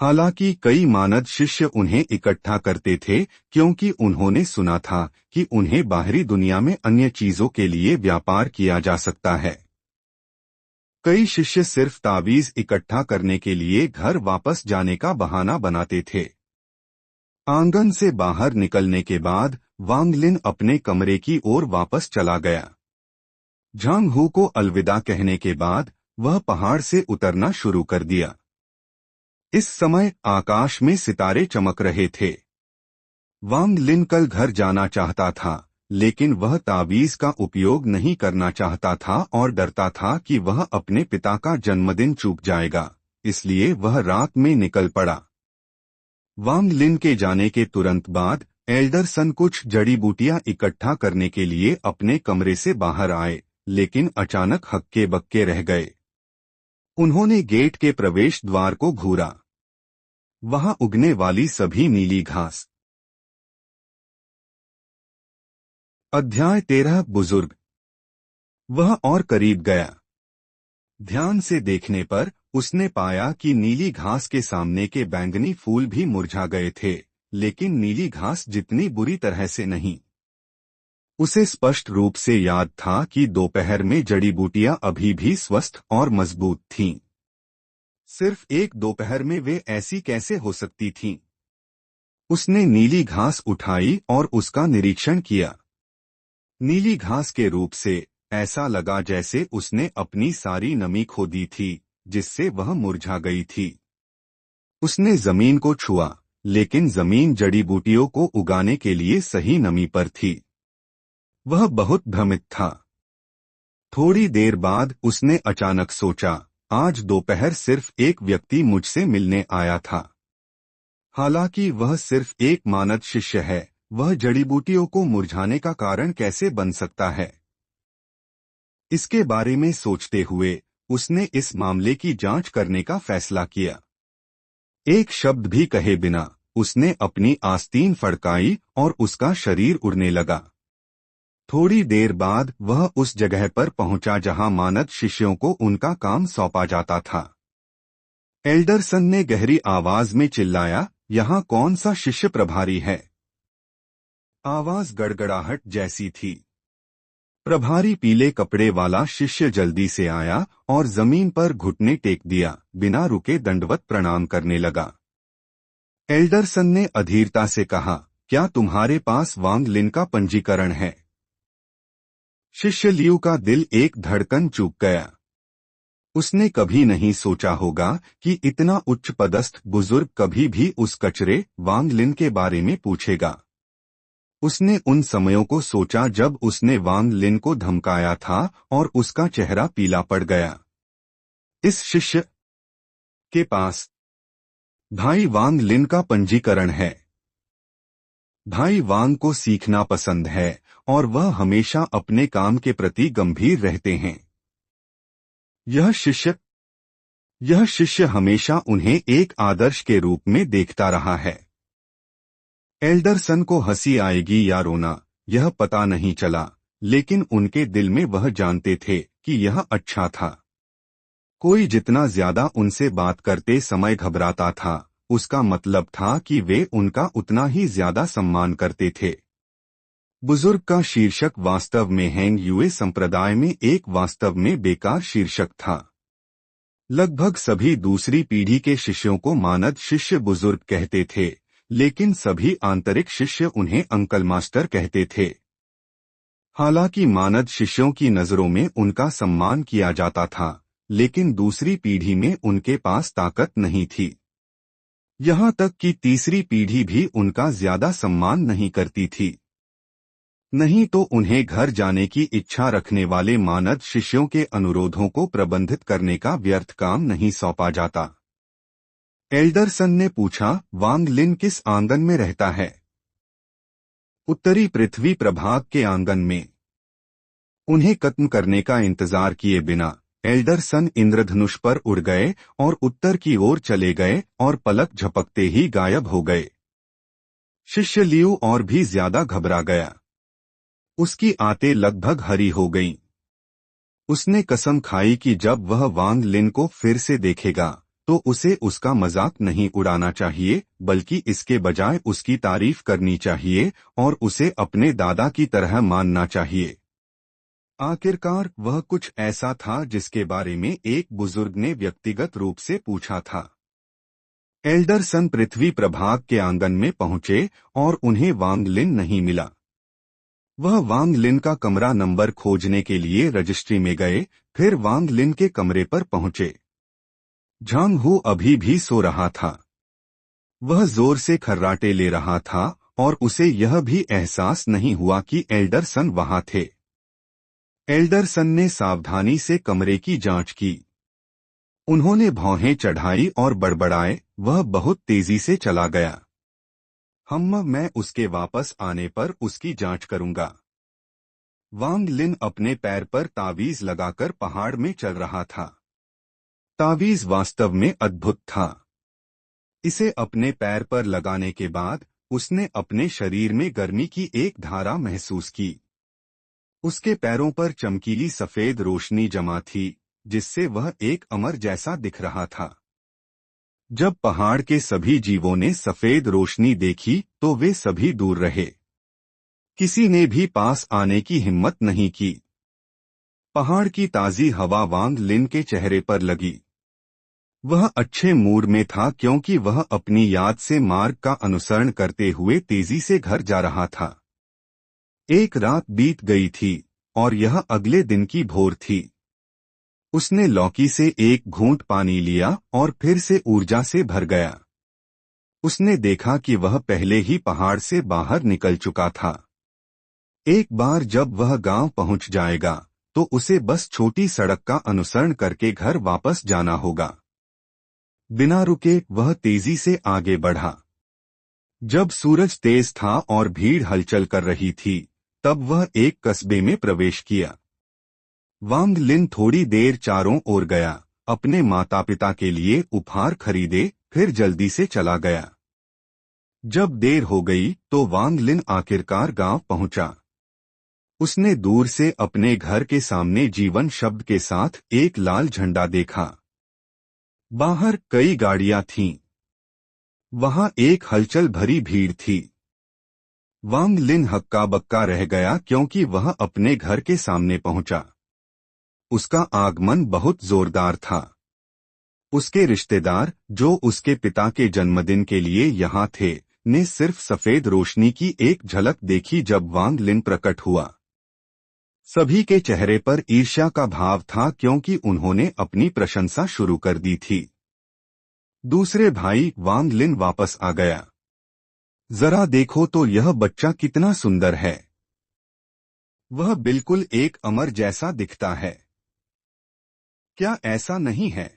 हालांकि कई मानद शिष्य उन्हें इकट्ठा करते थे, क्योंकि उन्होंने सुना था कि उन्हें बाहरी दुनिया में अन्य चीजों के लिए व्यापार किया जा सकता है। कई शिष्य सिर्फ तावीज इकट्ठा करने के लिए घर वापस जाने का बहाना बनाते थे। आंगन से बाहर निकलने के बाद वांगलिन अपने कमरे की ओर वापस चला गया। झांगहू को अलविदा कहने के बाद वह पहाड़ से उतरना शुरू कर दिया। इस समय आकाश में सितारे चमक रहे थे। वांगलिन कल घर जाना चाहता था, लेकिन वह तावीज का उपयोग नहीं करना चाहता था और डरता था कि वह अपने पिता का जन्मदिन चूक जाएगा, इसलिए वह रात में निकल पड़ा। वांगलिन के जाने के तुरंत बाद एल्डरसन कुछ जड़ी बूटियां इकट्ठा करने के लिए अपने कमरे से बाहर आए, लेकिन अचानक हक्के बक्के रह गए। उन्होंने गेट के प्रवेश द्वार को घूरा। वहां उगने वाली सभी नीली घास। अध्याय 13 बुजुर्ग। वह और करीब गया। ध्यान से देखने पर उसने पाया कि नीली घास के सामने के बैंगनी फूल भी मुरझा गए थे, लेकिन नीली घास जितनी बुरी तरह से नहीं। उसे स्पष्ट रूप से याद था कि दोपहर में जड़ी बूटियां अभी भी स्वस्थ और मजबूत थीं। सिर्फ एक दोपहर में वे ऐसी कैसे हो सकती थीं? उसने नीली घास उठाई और उसका निरीक्षण किया। नीली घास के रूप से ऐसा लगा जैसे उसने अपनी सारी नमी खो दी थी, जिससे वह मुरझा गई थी। उसने जमीन को छुआ, लेकिन जमीन जड़ी बूटियों को उगाने के लिए सही नमी पर थी। वह बहुत भ्रमित था। थोड़ी देर बाद उसने अचानक सोचा, आज दोपहर सिर्फ एक व्यक्ति मुझसे मिलने आया था। हालांकि वह सिर्फ एक मानद शिष्य है, वह जड़ी बूटियों को मुरझाने का कारण कैसे बन सकता है? इसके बारे में सोचते हुए उसने इस मामले की जांच करने का फैसला किया। एक शब्द भी कहे बिना उसने अपनी आस्तीन फड़काई और उसका शरीर उड़ने लगा। थोड़ी देर बाद वह उस जगह पर पहुंचा जहां मानद शिष्यों को उनका काम सौंपा जाता था। एल्डरसन ने गहरी आवाज में चिल्लाया, यहाँ कौन सा शिष्य प्रभारी है? आवाज गड़गड़ाहट जैसी थी। प्रभारी पीले कपड़े वाला शिष्य जल्दी से आया और जमीन पर घुटने टेक दिया, बिना रुके दंडवत प्रणाम करने लगा। एल्डरसन ने अधीरता से कहा, क्या तुम्हारे पास वांग लिन का पंजीकरण है? शिष्य लियू का दिल एक धड़कन चूक गया। उसने कभी नहीं सोचा होगा कि इतना उच्च पदस्थ बुजुर्ग कभी भी उस कचरे वांग लिन के बारे में पूछेगा। उसने उन समयों को सोचा जब उसने वांग लिन को धमकाया था और उसका चेहरा पीला पड़ गया। इस शिष्य के पास भाई वांग लिन का पंजीकरण है। भाई वांग को सीखना पसंद है और वह हमेशा अपने काम के प्रति गंभीर रहते हैं। यह शिष्य हमेशा उन्हें एक आदर्श के रूप में देखता रहा है। एल्डरसन को हंसी आएगी या रोना, यह पता नहीं चला, लेकिन उनके दिल में वह जानते थे कि यह अच्छा था। कोई जितना ज्यादा उनसे बात करते समय घबराता था, उसका मतलब था कि वे उनका उतना ही ज्यादा सम्मान करते थे। बुजुर्ग का शीर्षक वास्तव में हैंग यूए संप्रदाय में एक वास्तव में बेकार शीर्षक था। लगभग सभी दूसरी पीढ़ी के शिष्यों को मानद शिष्य बुजुर्ग कहते थे, लेकिन सभी आंतरिक शिष्य उन्हें अंकल मास्टर कहते थे। हालांकि मानद शिष्यों की नजरों में उनका सम्मान किया जाता था, लेकिन दूसरी पीढ़ी में उनके पास ताकत नहीं थी। यहाँ तक कि तीसरी पीढ़ी भी उनका ज्यादा सम्मान नहीं करती थी। नहीं तो उन्हें घर जाने की इच्छा रखने वाले मानद शिष्यों के अनुरोधों को प्रबंधित करने का व्यर्थ काम नहीं सौंपा जाता। एल्डरसन ने पूछा, वांग लिन किस आंगन में रहता है? उत्तरी पृथ्वी प्रभाग के आंगन में। उन्हें खत्म करने का इंतजार किए बिना एल्डरसन इंद्रधनुष पर उड़ गए और उत्तर की ओर चले गए और पलक झपकते ही गायब हो गए। शिष्य लियू और भी ज्यादा घबरा गया। उसकी आंतें लगभग हरी हो गईं। उसने कसम खाई कि जब वह वांग लिन को फिर से देखेगा तो उसे उसका मजाक नहीं उड़ाना चाहिए, बल्कि इसके बजाय उसकी तारीफ करनी चाहिए और उसे अपने दादा की तरह मानना चाहिए। आखिरकार वह कुछ ऐसा था जिसके बारे में एक बुजुर्ग ने व्यक्तिगत रूप से पूछा था। एल्डरसन पृथ्वी प्रभाग के आंगन में पहुंचे और उन्हें वांग लिन नहीं मिला। वह वांग लिन का कमरा नंबर खोजने के लिए रजिस्ट्री में गए, फिर वांग लिन के कमरे पर पहुंचे। झांग हू अभी भी सो रहा था। वह जोर से खर्राटे ले रहा था और उसे यह भी एहसास नहीं हुआ कि एल्डरसन वहां थे। एल्डरसन ने सावधानी से कमरे की जांच की। उन्होंने भौहें चढ़ाई और बड़बड़ाए, वह बहुत तेजी से चला गया। मैं उसके वापस आने पर उसकी जांच करूंगा। वांग लिन अपने पैर पर तावीज लगाकर पहाड़ में चल रहा था। तावीज वास्तव में अद्भुत था। इसे अपने पैर पर लगाने के बाद उसने अपने शरीर में गर्मी की एक धारा महसूस की। उसके पैरों पर चमकीली सफेद रोशनी जमा थी, जिससे वह एक अमर जैसा दिख रहा था। जब पहाड़ के सभी जीवों ने सफेद रोशनी देखी तो वे सभी दूर रहे। किसी ने भी पास आने की हिम्मत नहीं की। पहाड़ की ताजी हवा वांग लिन के चेहरे पर लगी। वह अच्छे मूड में था क्योंकि वह अपनी याद से मार्ग का अनुसरण करते हुए तेजी से घर जा रहा था। एक रात बीत गई थी और यह अगले दिन की भोर थी। उसने लौकी से एक घूंट पानी लिया और फिर से ऊर्जा से भर गया। उसने देखा कि वह पहले ही पहाड़ से बाहर निकल चुका था। एक बार जब वह गांव पहुंच जाएगा तो उसे बस छोटी सड़क का अनुसरण करके घर वापस जाना होगा। बिना रुके वह तेजी से आगे बढ़ा। जब सूरज तेज था और भीड़ हलचल कर रही थी, तब वह एक कस्बे में प्रवेश किया। वांग लिन थोड़ी देर चारों ओर गया, अपने माता पिता के लिए उपहार खरीदे, फिर जल्दी से चला गया। जब देर हो गई तो वांग लिन आखिरकार गांव पहुंचा। उसने दूर से अपने घर के सामने जीवन शब्द के साथ एक लाल झंडा देखा। बाहर कई गाड़ियां थीं। वहां एक हलचल भरी भीड़ थी। वांग लिन हक्का बक्का रह गया क्योंकि वह अपने घर के सामने पहुंचा। उसका आगमन बहुत जोरदार था। उसके रिश्तेदार, जो उसके पिता के जन्मदिन के लिए यहाँ थे, ने सिर्फ सफेद रोशनी की एक झलक देखी जब वांग लिन प्रकट हुआ। सभी के चेहरे पर ईर्ष्या का भाव था क्योंकि उन्होंने अपनी प्रशंसा शुरू कर दी थी। दूसरे भाई वांग लिन वापस आ गया। जरा देखो तो यह बच्चा कितना सुंदर है। वह बिल्कुल एक अमर जैसा दिखता है। क्या ऐसा नहीं है?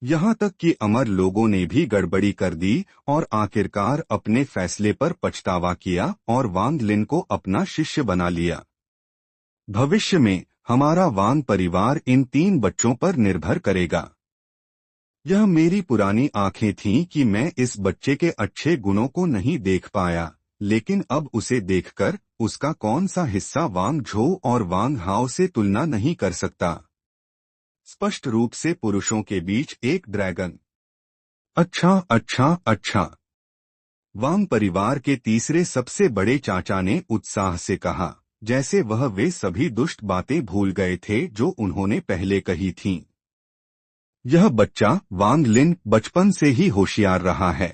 यहाँ तक कि अमर लोगों ने भी गड़बड़ी कर दी और आखिरकार अपने फैसले पर पछतावा किया और वांग लिन को अपना शिष्य बना लिया। भविष्य में हमारा वांग परिवार इन 3 बच्चों पर निर्भर करेगा। यह मेरी पुरानी आंखें थीं कि मैं इस बच्चे के अच्छे गुणों को नहीं देख पाया, लेकिन अब उसे देखकर उसका कौन सा हिस्सा वांग झो और वांग हाओ से तुलना नहीं कर सकता। स्पष्ट रूप से पुरुषों के बीच एक ड्रैगन। अच्छा अच्छा अच्छा। वांग परिवार के तीसरे सबसे बड़े चाचा ने उत्साह से कहा, जैसे वह वे सभी दुष्ट बातें भूल गए थे जो उन्होंने पहले कही थीं। यह बच्चा वांग लिन बचपन से ही होशियार रहा है।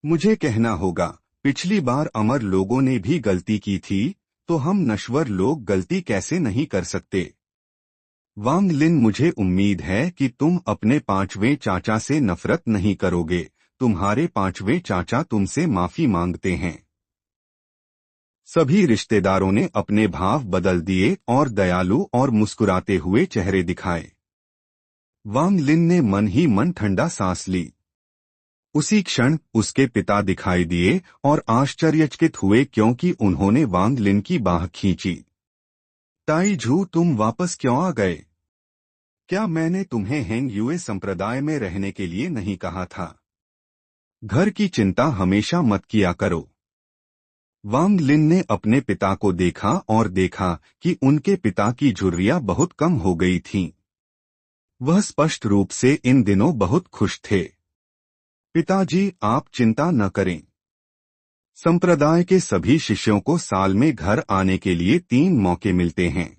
मुझे कहना होगा, पिछली बार अमर लोगों ने भी गलती की थी, तो हम नश्वर लोग गलती कैसे नहीं कर सकते। वांग लिन, मुझे उम्मीद है कि तुम अपने 5वें चाचा से नफरत नहीं करोगे। तुम्हारे 5वें चाचा तुमसे माफी मांगते हैं। सभी रिश्तेदारों ने अपने भाव बदल दिए और दयालु और मुस्कुराते हुए चेहरे दिखाए। वांग लिन ने मन ही मन ठंडा सांस ली। उसी क्षण उसके पिता दिखाई दिए और आश्चर्यचकित हुए क्योंकि उन्होंने वांग लिन की बाह खींची। ताई झू, तुम वापस क्यों आ गए? क्या मैंने तुम्हें हेंग यूए संप्रदाय में रहने के लिए नहीं कहा था? घर की चिंता हमेशा मत किया करो। वांग लिन ने अपने पिता को देखा और देखा कि उनके पिता की झुर्रियां बहुत कम हो गई थीं। वह स्पष्ट रूप से इन दिनों बहुत खुश थे। पिताजी, आप चिंता न करें। संप्रदाय के सभी शिष्यों को साल में घर आने के लिए 3 मौके मिलते हैं।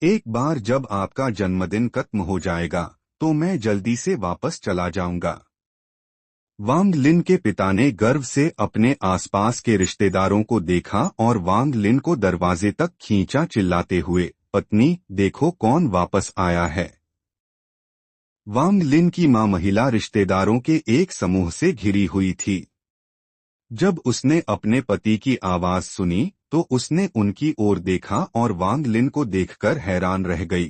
एक बार जब आपका जन्मदिन खत्म हो जाएगा तो मैं जल्दी से वापस चला जाऊंगा। वांग लिन के पिता ने गर्व से अपने आसपास के रिश्तेदारों को देखा और वांग लिन को दरवाजे तक खींचा, चिल्लाते हुए, पत्नी, देखो कौन वापस आया है। वांग लिन की मां महिला रिश्तेदारों के एक समूह से घिरी हुई थी। जब उसने अपने पति की आवाज सुनी तो उसने उनकी ओर देखा और वांग लिन को देखकर हैरान रह गई।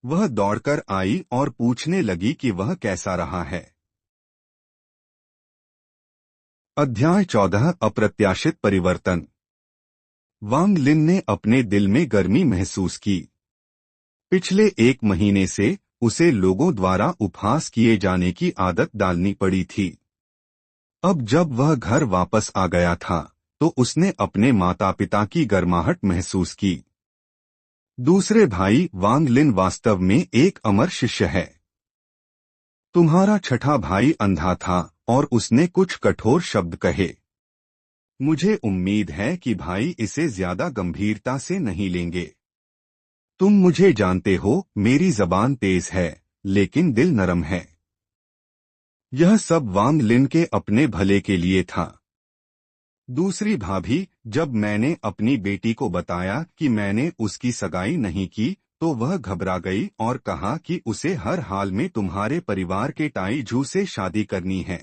वह दौड़कर आई और पूछने लगी कि वह कैसा रहा है। अध्याय 14 अप्रत्याशित परिवर्तन। वांग लिन ने अपने दिल में गर्मी महसूस की। पिछले 1 महीने से उसे लोगों द्वारा उपहास किए जाने की आदत डालनी पड़ी थी। अब जब वह घर वापस आ गया था तो उसने अपने माता पिता की गर्माहट महसूस की। दूसरे भाई वांग लिन वास्तव में एक अमर शिष्य है। तुम्हारा छठा भाई अंधा था और उसने कुछ कठोर शब्द कहे। मुझे उम्मीद है कि भाई इसे ज्यादा गंभीरता से नहीं लेंगे। तुम मुझे जानते हो, मेरी जबान तेज है लेकिन दिल नरम है। यह सब वांग लिन के अपने भले के लिए था। दूसरी भाभी, जब मैंने अपनी बेटी को बताया कि मैंने उसकी सगाई नहीं की तो वह घबरा गई और कहा कि उसे हर हाल में तुम्हारे परिवार के टाई जू से शादी करनी है।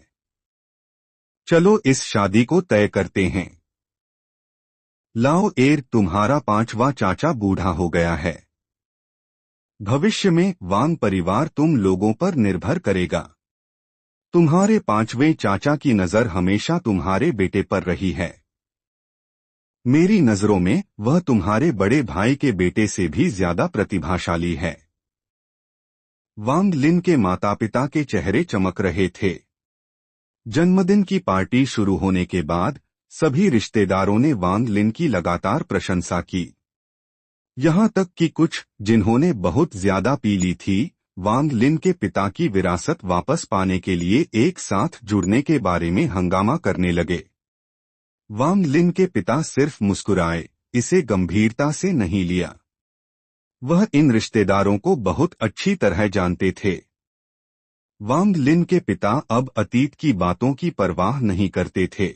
चलो इस शादी को तय करते हैं। लाओ एर, तुम्हारा 5वां चाचा बूढ़ा हो गया है। भविष्य में वांग परिवार तुम लोगों पर निर्भर करेगा। तुम्हारे 5वें चाचा की नजर हमेशा तुम्हारे बेटे पर रही है। मेरी नजरों में वह तुम्हारे बड़े भाई के बेटे से भी ज्यादा प्रतिभाशाली है। वांग लिन के माता पिता के चेहरे चमक रहे थे। जन्मदिन की पार्टी शुरू होने के बाद सभी रिश्तेदारों ने वांग लिन की लगातार प्रशंसा की। यहाँ तक कि कुछ, जिन्होंने बहुत ज्यादा पी ली थी, वांग लिन के पिता की विरासत वापस पाने के लिए एक साथ जुड़ने के बारे में हंगामा करने लगे। वांग लिन के पिता सिर्फ मुस्कुराए, इसे गंभीरता से नहीं लिया। वह इन रिश्तेदारों को बहुत अच्छी तरह जानते थे। वांग लिन के पिता अब अतीत की बातों की परवाह नहीं करते थे।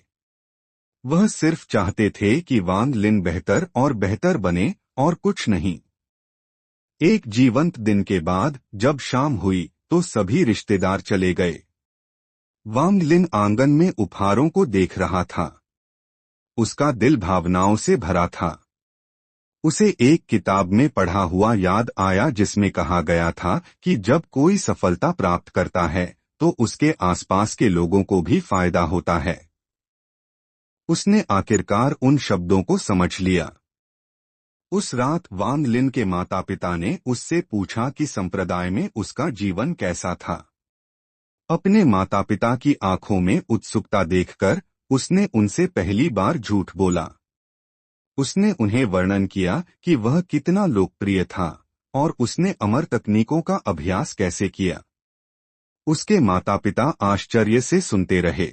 वह सिर्फ चाहते थे कि वांग लिन बेहतर और बेहतर बने और कुछ नहीं। एक जीवंत दिन के बाद जब शाम हुई तो सभी रिश्तेदार चले गए। वांग लिन आंगन में उपहारों को देख रहा था। उसका दिल भावनाओं से भरा था। उसे एक किताब में पढ़ा हुआ याद आया जिसमें कहा गया था कि जब कोई सफलता प्राप्त करता है तो उसके आसपास के लोगों को भी फायदा होता है। उसने आखिरकार उन शब्दों को समझ लिया। उस रात वांग लिन के माता पिता ने उससे पूछा कि संप्रदाय में उसका जीवन कैसा था। अपने माता पिता की आंखों में उत्सुकता देखकर उसने उनसे पहली बार झूठ बोला। उसने उन्हें वर्णन किया कि वह कितना लोकप्रिय था और उसने अमर तकनीकों का अभ्यास कैसे किया। उसके माता पिता आश्चर्य से सुनते रहे।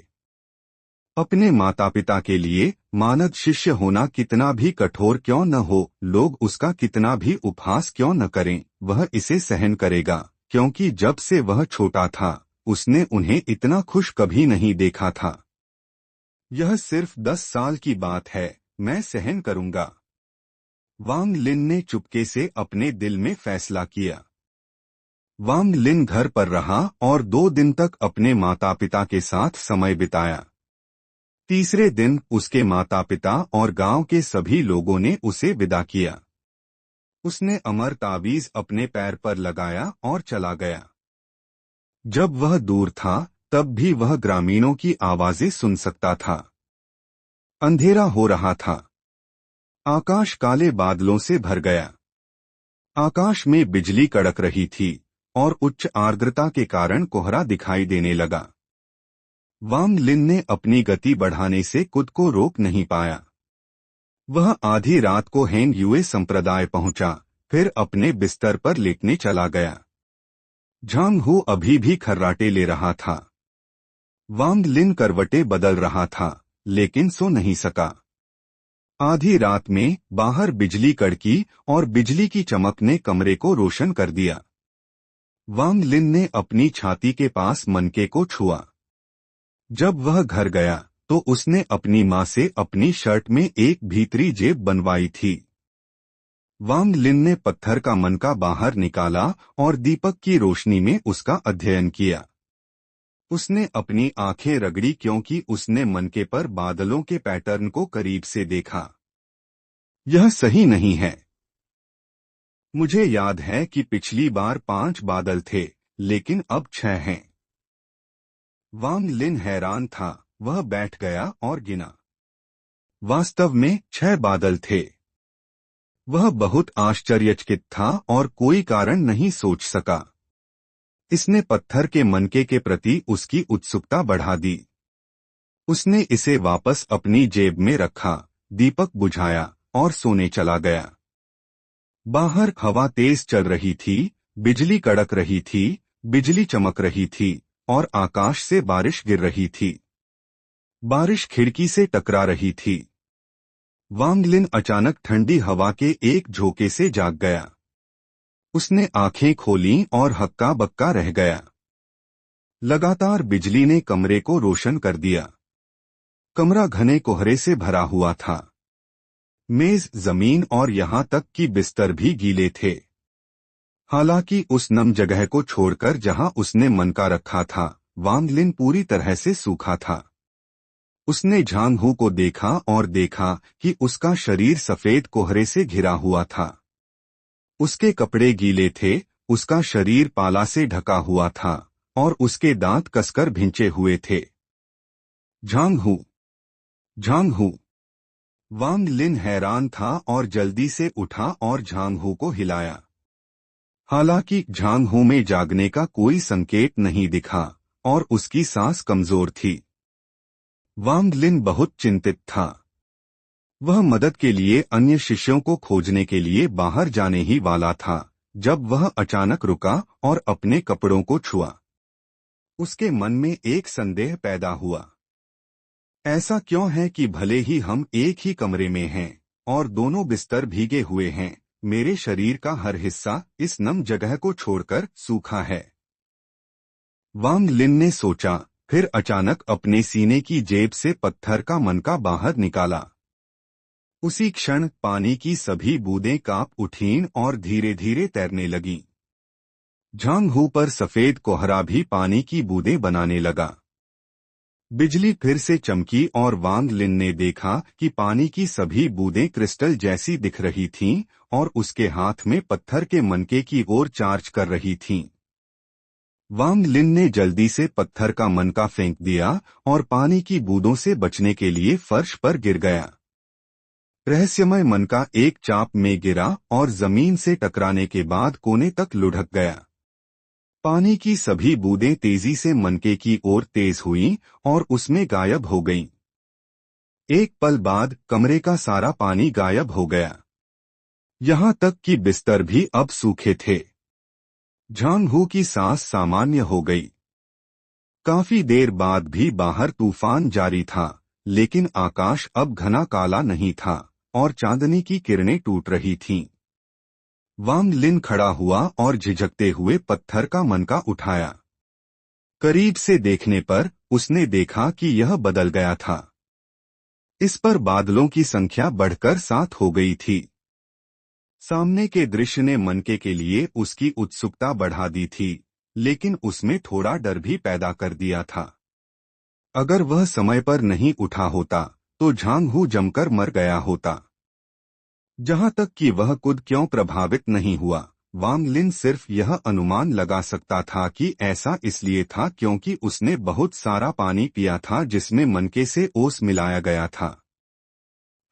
अपने माता पिता के लिए मानद शिष्य होना कितना भी कठोर क्यों न हो, लोग उसका कितना भी उपहास क्यों न करें, वह इसे सहन करेगा, क्योंकि जब से वह छोटा था उसने उन्हें इतना खुश कभी नहीं देखा था। यह सिर्फ 10 साल की बात है, मैं सहन करूंगा। वांग लिन ने चुपके से अपने दिल में फैसला किया। वांग लिन घर पर रहा और 2 दिन तक अपने माता पिता के साथ समय बिताया। तीसरे दिन उसके माता पिता और गांव के सभी लोगों ने उसे विदा किया। उसने अमर तावीज अपने पैर पर लगाया और चला गया। जब वह दूर था तब भी वह ग्रामीणों की आवाजें सुन सकता था। अंधेरा हो रहा था। आकाश काले बादलों से भर गया। आकाश में बिजली कड़क रही थी और उच्च आर्द्रता के कारण कोहरा दिखाई देने लगा। वांग लिन ने अपनी गति बढ़ाने से खुद को रोक नहीं पाया। वह आधी रात को हेंग युए संप्रदाय पहुंचा, फिर अपने बिस्तर पर लेटने चला गया। झांग हू अभी भी खर्राटे ले रहा था। वांग लिन करवटें बदल रहा था लेकिन सो नहीं सका। आधी रात में बाहर बिजली कड़की और बिजली की चमक ने कमरे को रोशन कर दिया। वांग लिन ने अपनी छाती के पास मनके को छुआ। जब वह घर गया तो उसने अपनी मां से अपनी शर्ट में एक भीतरी जेब बनवाई थी। वांग लिन ने पत्थर का मनका बाहर निकाला और दीपक की रोशनी में उसका अध्ययन किया। उसने अपनी आंखें रगड़ी क्योंकि उसने मनके पर बादलों के पैटर्न को करीब से देखा। यह सही नहीं है। मुझे याद है कि पिछली बार 5 बादल थे लेकिन अब 6 हैं। वांग लिन हैरान था। वह बैठ गया और गिना। वास्तव में 6 बादल थे। वह बहुत आश्चर्यचकित था और कोई कारण नहीं सोच सका। इसने पत्थर के मनके के प्रति उसकी उत्सुकता बढ़ा दी। उसने इसे वापस अपनी जेब में रखा, दीपक बुझाया और सोने चला गया। बाहर हवा तेज चल रही थी, बिजली कड़क रही थी, बिजली चमक रही थी और आकाश से बारिश गिर रही थी। बारिश खिड़की से टकरा रही थी। वांग लिन अचानक ठंडी हवा के एक झोंके से जाग गया। उसने आंखें खोलीं और हक्का बक्का रह गया। लगातार बिजली ने कमरे को रोशन कर दिया। कमरा घने कोहरे से भरा हुआ था। मेज, जमीन और यहां तक कि बिस्तर भी गीले थे। हालांकि उस नम जगह को छोड़कर जहां उसने मनका रखा था, वांग लिन पूरी तरह से सूखा था। उसने झांग हू को देखा और देखा कि उसका शरीर सफेद कोहरे से घिरा हुआ था। उसके कपड़े गीले थे, उसका शरीर पाला से ढका हुआ था और उसके दांत कसकर भिंचे हुए थे। झांग हू, झांग हू। वांग लिन हैरान था और जल्दी से उठा और झांग हू को हिलाया। हालांकि झांग हू में जागने का कोई संकेत नहीं दिखा और उसकी सांस कमजोर थी। वांग लिन बहुत चिंतित था। वह मदद के लिए अन्य शिष्यों को खोजने के लिए बाहर जाने ही वाला था जब वह अचानक रुका और अपने कपड़ों को छुआ। उसके मन में एक संदेह पैदा हुआ। ऐसा क्यों है कि भले ही हम एक ही कमरे में हैं और दोनों बिस्तर भीगे हुए हैं, मेरे शरीर का हर हिस्सा इस नम जगह को छोड़कर सूखा है। वांग लिन ने सोचा, फिर अचानक अपने सीने की जेब से पत्थर का मनका बाहर निकाला। उसी क्षण पानी की सभी बूंदें कांप उठीं और धीरे धीरे तैरने लगीं। झांग हू पर सफेद कोहरा भी पानी की बूंदें बनाने लगा। बिजली फिर से चमकी और वांग लिन ने देखा कि पानी की सभी बूंदें क्रिस्टल जैसी दिख रही थीं और उसके हाथ में पत्थर के मनके की ओर चार्ज कर रही थीं। वांग लिन ने जल्दी से पत्थर का मनका फेंक दिया और पानी की बूंदों से बचने के लिए फर्श पर गिर गया। रहस्यमय मनका एक चाप में गिरा और जमीन से टकराने के बाद कोने तक लुढ़क गया। पानी की सभी बूंदें तेजी से मनके की ओर तेज हुईं और उसमें गायब हो गईं। एक पल बाद कमरे का सारा पानी गायब हो गया। यहां तक कि बिस्तर भी अब सूखे थे। झांग हू की सांस सामान्य हो गई। काफी देर बाद भी बाहर तूफान जारी था, लेकिन आकाश अब घना काला नहीं था और चांदनी की किरणें टूट रही थीं। वांग लिन खड़ा हुआ और झिझकते हुए पत्थर का मनका उठाया। करीब से देखने पर उसने देखा कि यह बदल गया था। इस पर बादलों की संख्या बढ़कर 7 हो गई थी। सामने के दृश्य ने मनके के लिए उसकी उत्सुकता बढ़ा दी थी, लेकिन उसमें थोड़ा डर भी पैदा कर दिया था। अगर वह समय पर नहीं उठा होता तो झांग हू जमकर मर गया होता। जहां तक कि वह खुद क्यों प्रभावित नहीं हुआ, वांग लिन सिर्फ यह अनुमान लगा सकता था कि ऐसा इसलिए था क्योंकि उसने बहुत सारा पानी पिया था जिसमें मनके से ओस मिलाया गया था।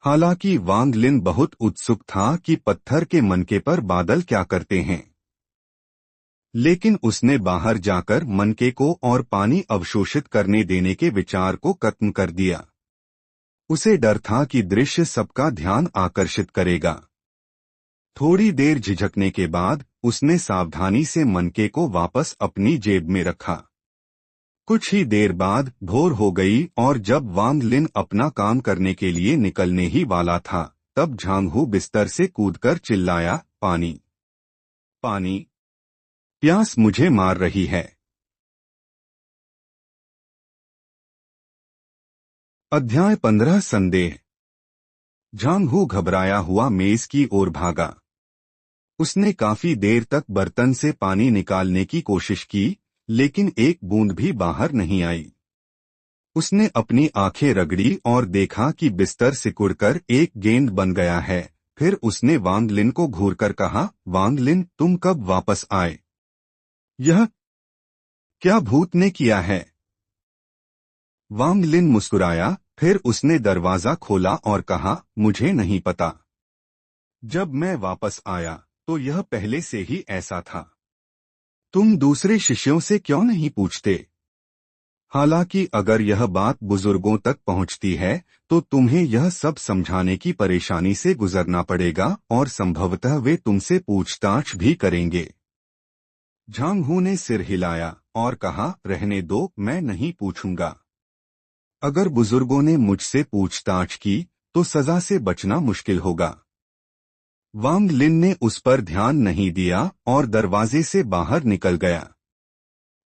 हालांकि वांग लिन बहुत उत्सुक था कि पत्थर के मनके पर बादल क्या करते हैं, लेकिन उसने बाहर जाकर मनके को और पानी अवशोषित करने देने के विचार को खत्म कर दिया। उसे डर था कि दृश्य सबका ध्यान आकर्षित करेगा। थोड़ी देर झिझकने के बाद उसने सावधानी से मनके को वापस अपनी जेब में रखा। कुछ ही देर बाद भोर हो गई और जब वांग लिन अपना काम करने के लिए निकलने ही वाला था, तब झांग हू बिस्तर से कूदकर चिल्लाया, पानी, पानी, प्यास मुझे मार रही है। अध्याय 15 संदेह। झांग हू घबराया हुआ मेज की ओर भागा। उसने काफी देर तक बर्तन से पानी निकालने की कोशिश की, लेकिन एक बूंद भी बाहर नहीं आई। उसने अपनी आंखें रगड़ी और देखा कि बिस्तर सिकुड़कर एक गेंद बन गया है। फिर उसने वांग लिन को घूरकर कहा, वांग लिन, तुम कब वापस आए? यह क्या भूत ने किया है? वांग लिन मुस्कुराया, फिर उसने दरवाजा खोला और कहा, मुझे नहीं पता। जब मैं वापस आया तो यह पहले से ही ऐसा था। तुम दूसरे शिष्यों से क्यों नहीं पूछते? हालांकि अगर यह बात बुजुर्गों तक पहुंचती है तो तुम्हें यह सब समझाने की परेशानी से गुजरना पड़ेगा और संभवतः वे तुमसे पूछताछ भी करेंगे। झांग हू ने सिर हिलाया और कहा, रहने दो, मैं नहीं पूछूंगा। अगर बुजुर्गों ने मुझसे पूछताछ की तो सजा से बचना मुश्किल होगा। वांग लिन ने उस पर ध्यान नहीं दिया और दरवाजे से बाहर निकल गया।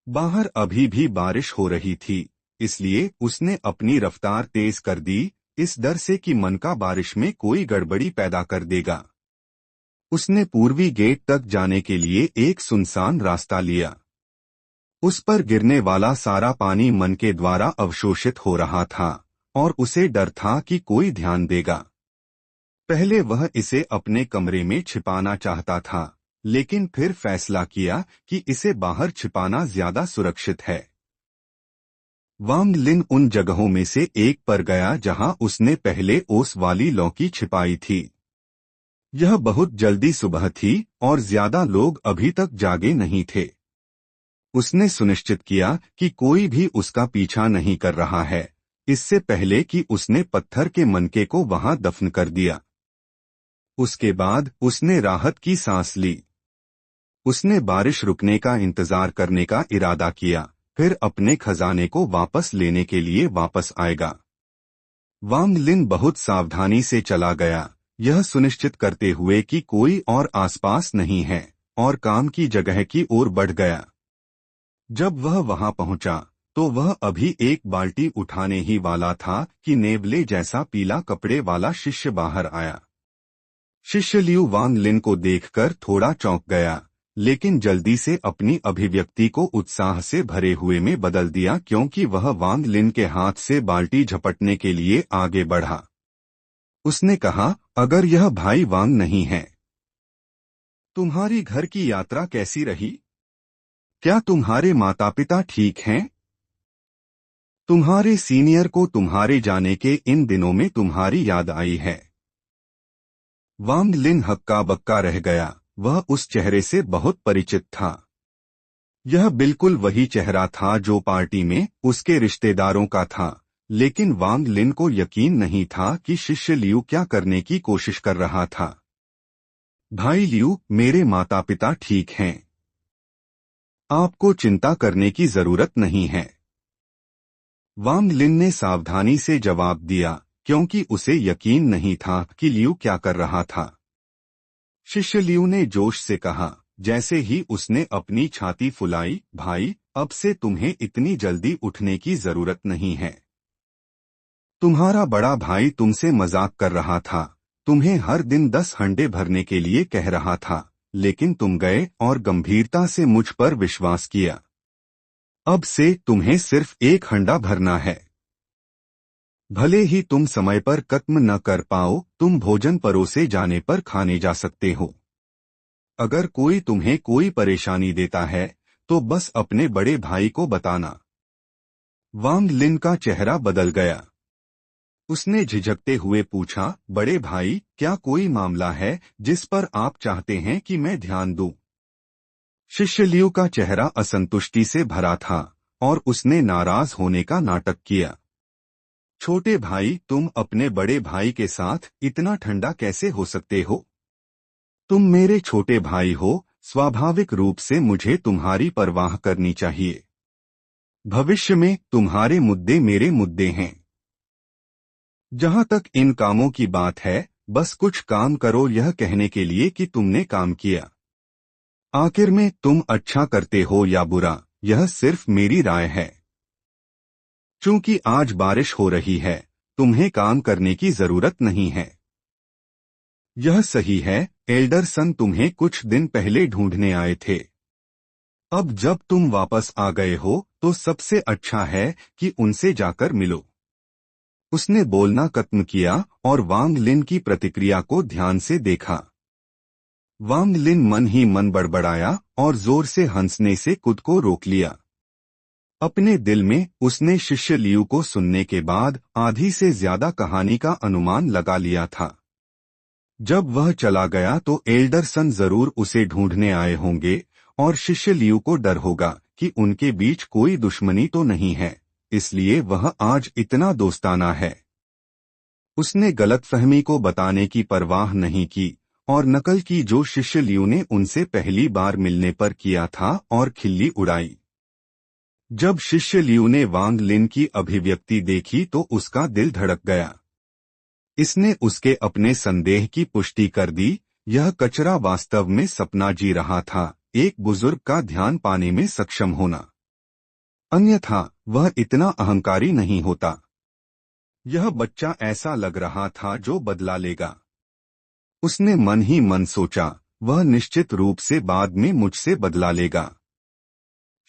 बाहर अभी भी बारिश हो रही थी, इसलिए उसने अपनी रफ्तार तेज कर दी, इस डर से कि मनका बारिश में कोई गड़बड़ी पैदा कर देगा। उसने पूर्वी गेट तक जाने के लिए एक सुनसान रास्ता लिया। उस पर गिरने वाला सारा पानी मन के द्वारा अवशोषित हो रहा था और उसे डर था कि कोई ध्यान देगा। पहले वह इसे अपने कमरे में छिपाना चाहता था, लेकिन फिर फैसला किया कि इसे बाहर छिपाना ज्यादा सुरक्षित है। वांग लिन उन जगहों में से एक पर गया जहां उसने पहले ओस वाली लौकी छिपाई थी। यह बहुत जल्दी सुबह थी और ज्यादा लोग अभी तक जागे नहीं थे। उसने सुनिश्चित किया कि कोई भी उसका पीछा नहीं कर रहा है, इससे पहले कि उसने पत्थर के मनके को वहां दफन कर दिया। उसके बाद उसने राहत की सांस ली। उसने बारिश रुकने का इंतजार करने का इरादा किया, फिर अपने खजाने को वापस लेने के लिए वापस आएगा। वांग लिन बहुत सावधानी से चला गया, यह सुनिश्चित करते हुए कि कोई और आसपास नहीं है, और काम की जगह की ओर बढ़ गया। जब वह वहां पहुंचा तो वह अभी एक बाल्टी उठाने ही वाला था कि नेवले जैसा पीला कपड़े वाला शिष्य बाहर आया। शिष्य लियू वांग लिन को देखकर थोड़ा चौंक गया, लेकिन जल्दी से अपनी अभिव्यक्ति को उत्साह से भरे हुए में बदल दिया क्योंकि वह वांग लिन के हाथ से बाल्टी झपटने के लिए आगे बढ़ा। उसने कहा, अगर यह भाई वांग नहीं है, तुम्हारी घर की यात्रा कैसी रही? क्या तुम्हारे माता पिता ठीक हैं? तुम्हारे सीनियर को तुम्हारे जाने के इन दिनों में तुम्हारी याद आई है? वांग लिन हक्का बक्का रह गया, वह उस चेहरे से बहुत परिचित था। यह बिल्कुल वही चेहरा था जो पार्टी में उसके रिश्तेदारों का था, लेकिन वांग लिन को यकीन नहीं था कि शिष्य लियू क्या करने की कोशिश कर रहा था। भाई लियू, मेरे माता पिता ठीक हैं। आपको चिंता करने की जरूरत नहीं है। वांग लिन ने सावधानी से जवाब दिया, क्योंकि उसे यकीन नहीं था कि लियू क्या कर रहा था। शिष्य लियू ने जोश से कहा, जैसे ही उसने अपनी छाती फुलाई, भाई, अब से तुम्हें इतनी जल्दी उठने की जरूरत नहीं है। तुम्हारा बड़ा भाई तुमसे मजाक कर रहा था, तुम्हें हर दिन 10 हंडे भरने के लिए कह रहा था, लेकिन तुम गए और गंभीरता से मुझ पर विश्वास किया। अब से तुम्हें सिर्फ 1 हंडा भरना है। भले ही तुम समय पर खत्म न कर पाओ, तुम भोजन परोसे जाने पर खाने जा सकते हो। अगर कोई तुम्हें कोई परेशानी देता है तो बस अपने बड़े भाई को बताना। वांग लिन का चेहरा बदल गया। उसने झिझकते हुए पूछा, बड़े भाई, क्या कोई मामला है जिस पर आप चाहते हैं कि मैं ध्यान दूं? शिष्य लियू का चेहरा असंतुष्टि से भरा था और उसने नाराज होने का नाटक किया। छोटे भाई, तुम अपने बड़े भाई के साथ इतना ठंडा कैसे हो सकते हो? तुम मेरे छोटे भाई हो, स्वाभाविक रूप से मुझे तुम्हारी परवाह करनी चाहिए। भविष्य में तुम्हारे मुद्दे मेरे मुद्दे हैं। जहां तक इन कामों की बात है, बस कुछ काम करो यह कहने के लिए कि तुमने काम किया। आखिर में तुम अच्छा करते हो या बुरा, यह सिर्फ मेरी राय है। चूंकि आज बारिश हो रही है, तुम्हें काम करने की जरूरत नहीं है। यह सही है, एल्डरसन तुम्हें कुछ दिन पहले ढूंढने आए थे। अब जब तुम वापस आ गए हो तो सबसे अच्छा है कि उनसे जाकर मिलो। उसने बोलना खत्म किया और वांग लिन की प्रतिक्रिया को ध्यान से देखा। वांग लिन मन ही मन बड़बड़ाया और जोर से हंसने से खुद को रोक लिया। अपने दिल में उसने शिष्य लियू को सुनने के बाद आधी से ज्यादा कहानी का अनुमान लगा लिया था। जब वह चला गया तो एल्डरसन जरूर उसे ढूंढने आए होंगे और शिष्य लियू को डर होगा कि उनके बीच कोई दुश्मनी तो नहीं है, इसलिए वह आज इतना दोस्ताना है। उसने गलतफहमी को बताने की परवाह नहीं की और नकल की जो शिष्य लियू ने उनसे पहली बार मिलने पर किया था और खिल्ली उड़ाई। जब शिष्य लियू ने वांग लिन की अभिव्यक्ति देखी तो उसका दिल धड़क गया। इसने उसके अपने संदेह की पुष्टि कर दी, यह कचरा वास्तव में सपना जी रहा था, एक बुजुर्ग का ध्यान पाने में सक्षम होना। अन्यथा वह इतना अहंकारी नहीं होता। यह बच्चा ऐसा लग रहा था जो बदला लेगा। उसने मन ही मन सोचा, वह निश्चित रूप से बाद में मुझसे बदला लेगा।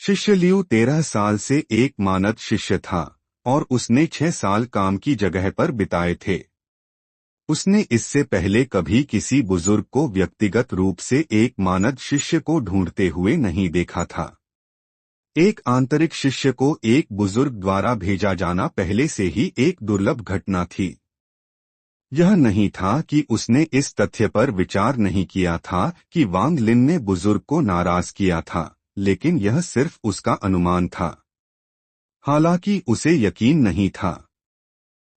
शिष्य लियू 13 साल से एक मानद शिष्य था और उसने 6 साल काम की जगह पर बिताए थे। उसने इससे पहले कभी किसी बुजुर्ग को व्यक्तिगत रूप से एक मानद शिष्य को ढूंढते हुए नहीं देखा था। एक आंतरिक शिष्य को एक बुजुर्ग द्वारा भेजा जाना पहले से ही एक दुर्लभ घटना थी। यह नहीं था कि उसने इस तथ्य पर विचार नहीं किया था कि वांग लिन ने बुजुर्ग को नाराज किया था, लेकिन यह सिर्फ उसका अनुमान था। हालांकि उसे यकीन नहीं था।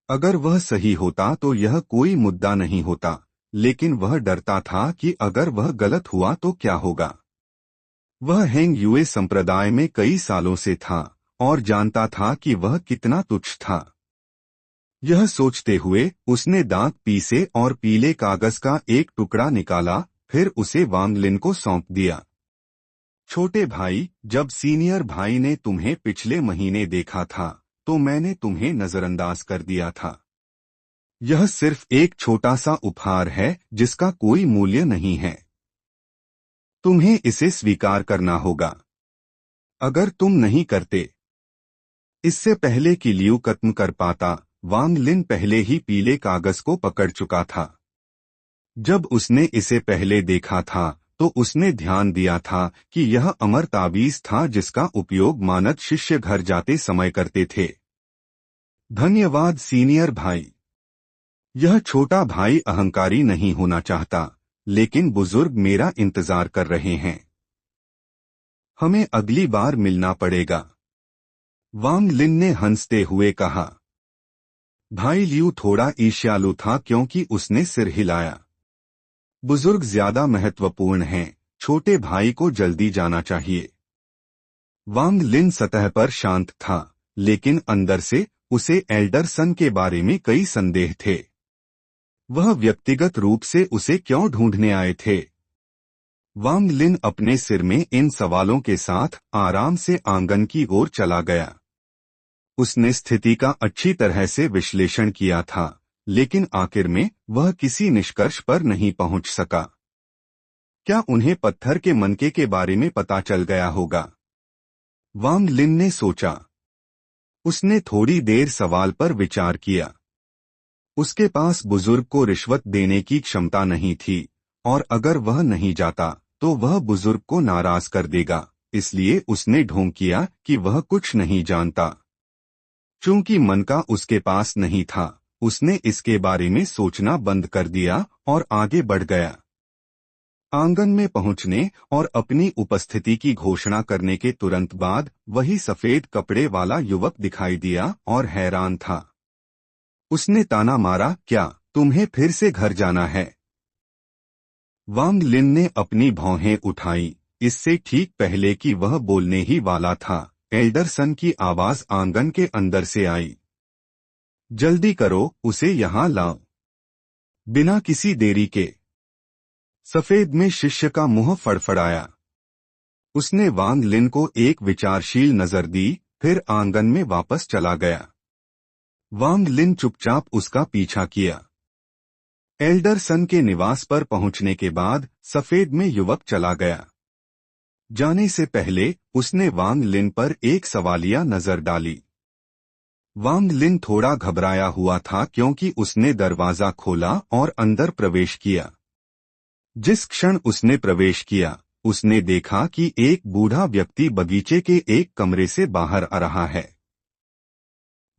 अगर वह सही होता तो यह कोई मुद्दा नहीं होता, लेकिन वह डरता था कि अगर वह गलत हुआ तो क्या होगा। वह हेंग यूए संप्रदाय में कई सालों से था और जानता था कि वह कितना तुच्छ था। यह सोचते हुए उसने दांत पीसे और पीले कागज का एक टुकड़ा निकाला, फिर उसे वांग लिन को सौंप दिया। छोटे भाई, जब सीनियर भाई ने तुम्हें पिछले महीने देखा था तो मैंने तुम्हें नजरअंदाज कर दिया था। यह सिर्फ एक छोटा सा उपहार है जिसका कोई मूल्य नहीं है। तुम्हें इसे स्वीकार करना होगा। अगर तुम नहीं करते, इससे पहले कि लियू खत्म कर पाता, वांग लिन पहले ही पीले कागज को पकड़ चुका था। जब उसने इसे पहले देखा था तो उसने ध्यान दिया था कि यह अमर ताबीज था जिसका उपयोग मानद शिष्य घर जाते समय करते थे। धन्यवाद सीनियर भाई। यह छोटा भाई अहंकारी नहीं होना चाहता, लेकिन बुजुर्ग मेरा इंतजार कर रहे हैं। हमें अगली बार मिलना पड़ेगा, वांग लिन ने हंसते हुए कहा। भाई लियू थोड़ा ईर्ष्यालु था क्योंकि उसने सिर हिलाया। बुजुर्ग ज्यादा महत्वपूर्ण हैं, छोटे भाई को जल्दी जाना चाहिए। वांग लिन सतह पर शांत था, लेकिन अंदर से उसे एल्डरसन के बारे में कई संदेह थे। वह व्यक्तिगत रूप से उसे क्यों ढूंढने आए थे? वांग लिन अपने सिर में इन सवालों के साथ आराम से आंगन की ओर चला गया। उसने स्थिति का अच्छी तरह से विश्लेषण किया था, लेकिन आखिर में वह किसी निष्कर्ष पर नहीं पहुंच सका। क्या उन्हें पत्थर के मनके के बारे में पता चल गया होगा? वांग लिन ने सोचा। उसने थोड़ी देर सवाल पर विचार किया। उसके पास बुजुर्ग को रिश्वत देने की क्षमता नहीं थी और अगर वह नहीं जाता तो वह बुजुर्ग को नाराज कर देगा, इसलिए उसने ढोंग किया कि वह कुछ नहीं जानता। चूंकि मन का उसके पास नहीं था, उसने इसके बारे में सोचना बंद कर दिया और आगे बढ़ गया। आंगन में पहुंचने और अपनी उपस्थिति की घोषणा करने के तुरंत बाद वही सफेद कपड़े वाला युवक दिखाई दिया और हैरान था। उसने ताना मारा, क्या तुम्हें फिर से घर जाना है? वांग लिन ने अपनी भौहें उठाई। इससे ठीक पहले कि वह बोलने ही वाला था, एल्डरसन की आवाज आंगन के अंदर से आई। जल्दी करो, उसे यहाँ लाओ। बिना किसी देरी के। सफेद में शिष्य का मुंह फड़फड़ाया। उसने वांग लिन को एक विचारशील नजर दी, फिर आंगन में वापस चला गया। वांग लिन चुपचाप उसका पीछा किया। एल्डरसन के निवास पर पहुंचने के बाद सफेद में युवक चला गया। जाने से पहले उसने वांग लिन पर एक सवालिया नजर डाली। वांग लिन थोड़ा घबराया हुआ था क्योंकि उसने दरवाजा खोला और अंदर प्रवेश किया। जिस क्षण उसने प्रवेश किया, उसने देखा कि एक बूढ़ा व्यक्ति बगीचे के एक कमरे से बाहर आ रहा है।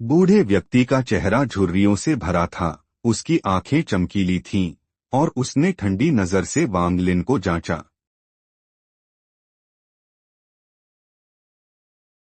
बूढ़े व्यक्ति का चेहरा झुर्रियों से भरा था, उसकी आंखें चमकीली थीं और उसने ठंडी नजर से वांग लिन को जांचा।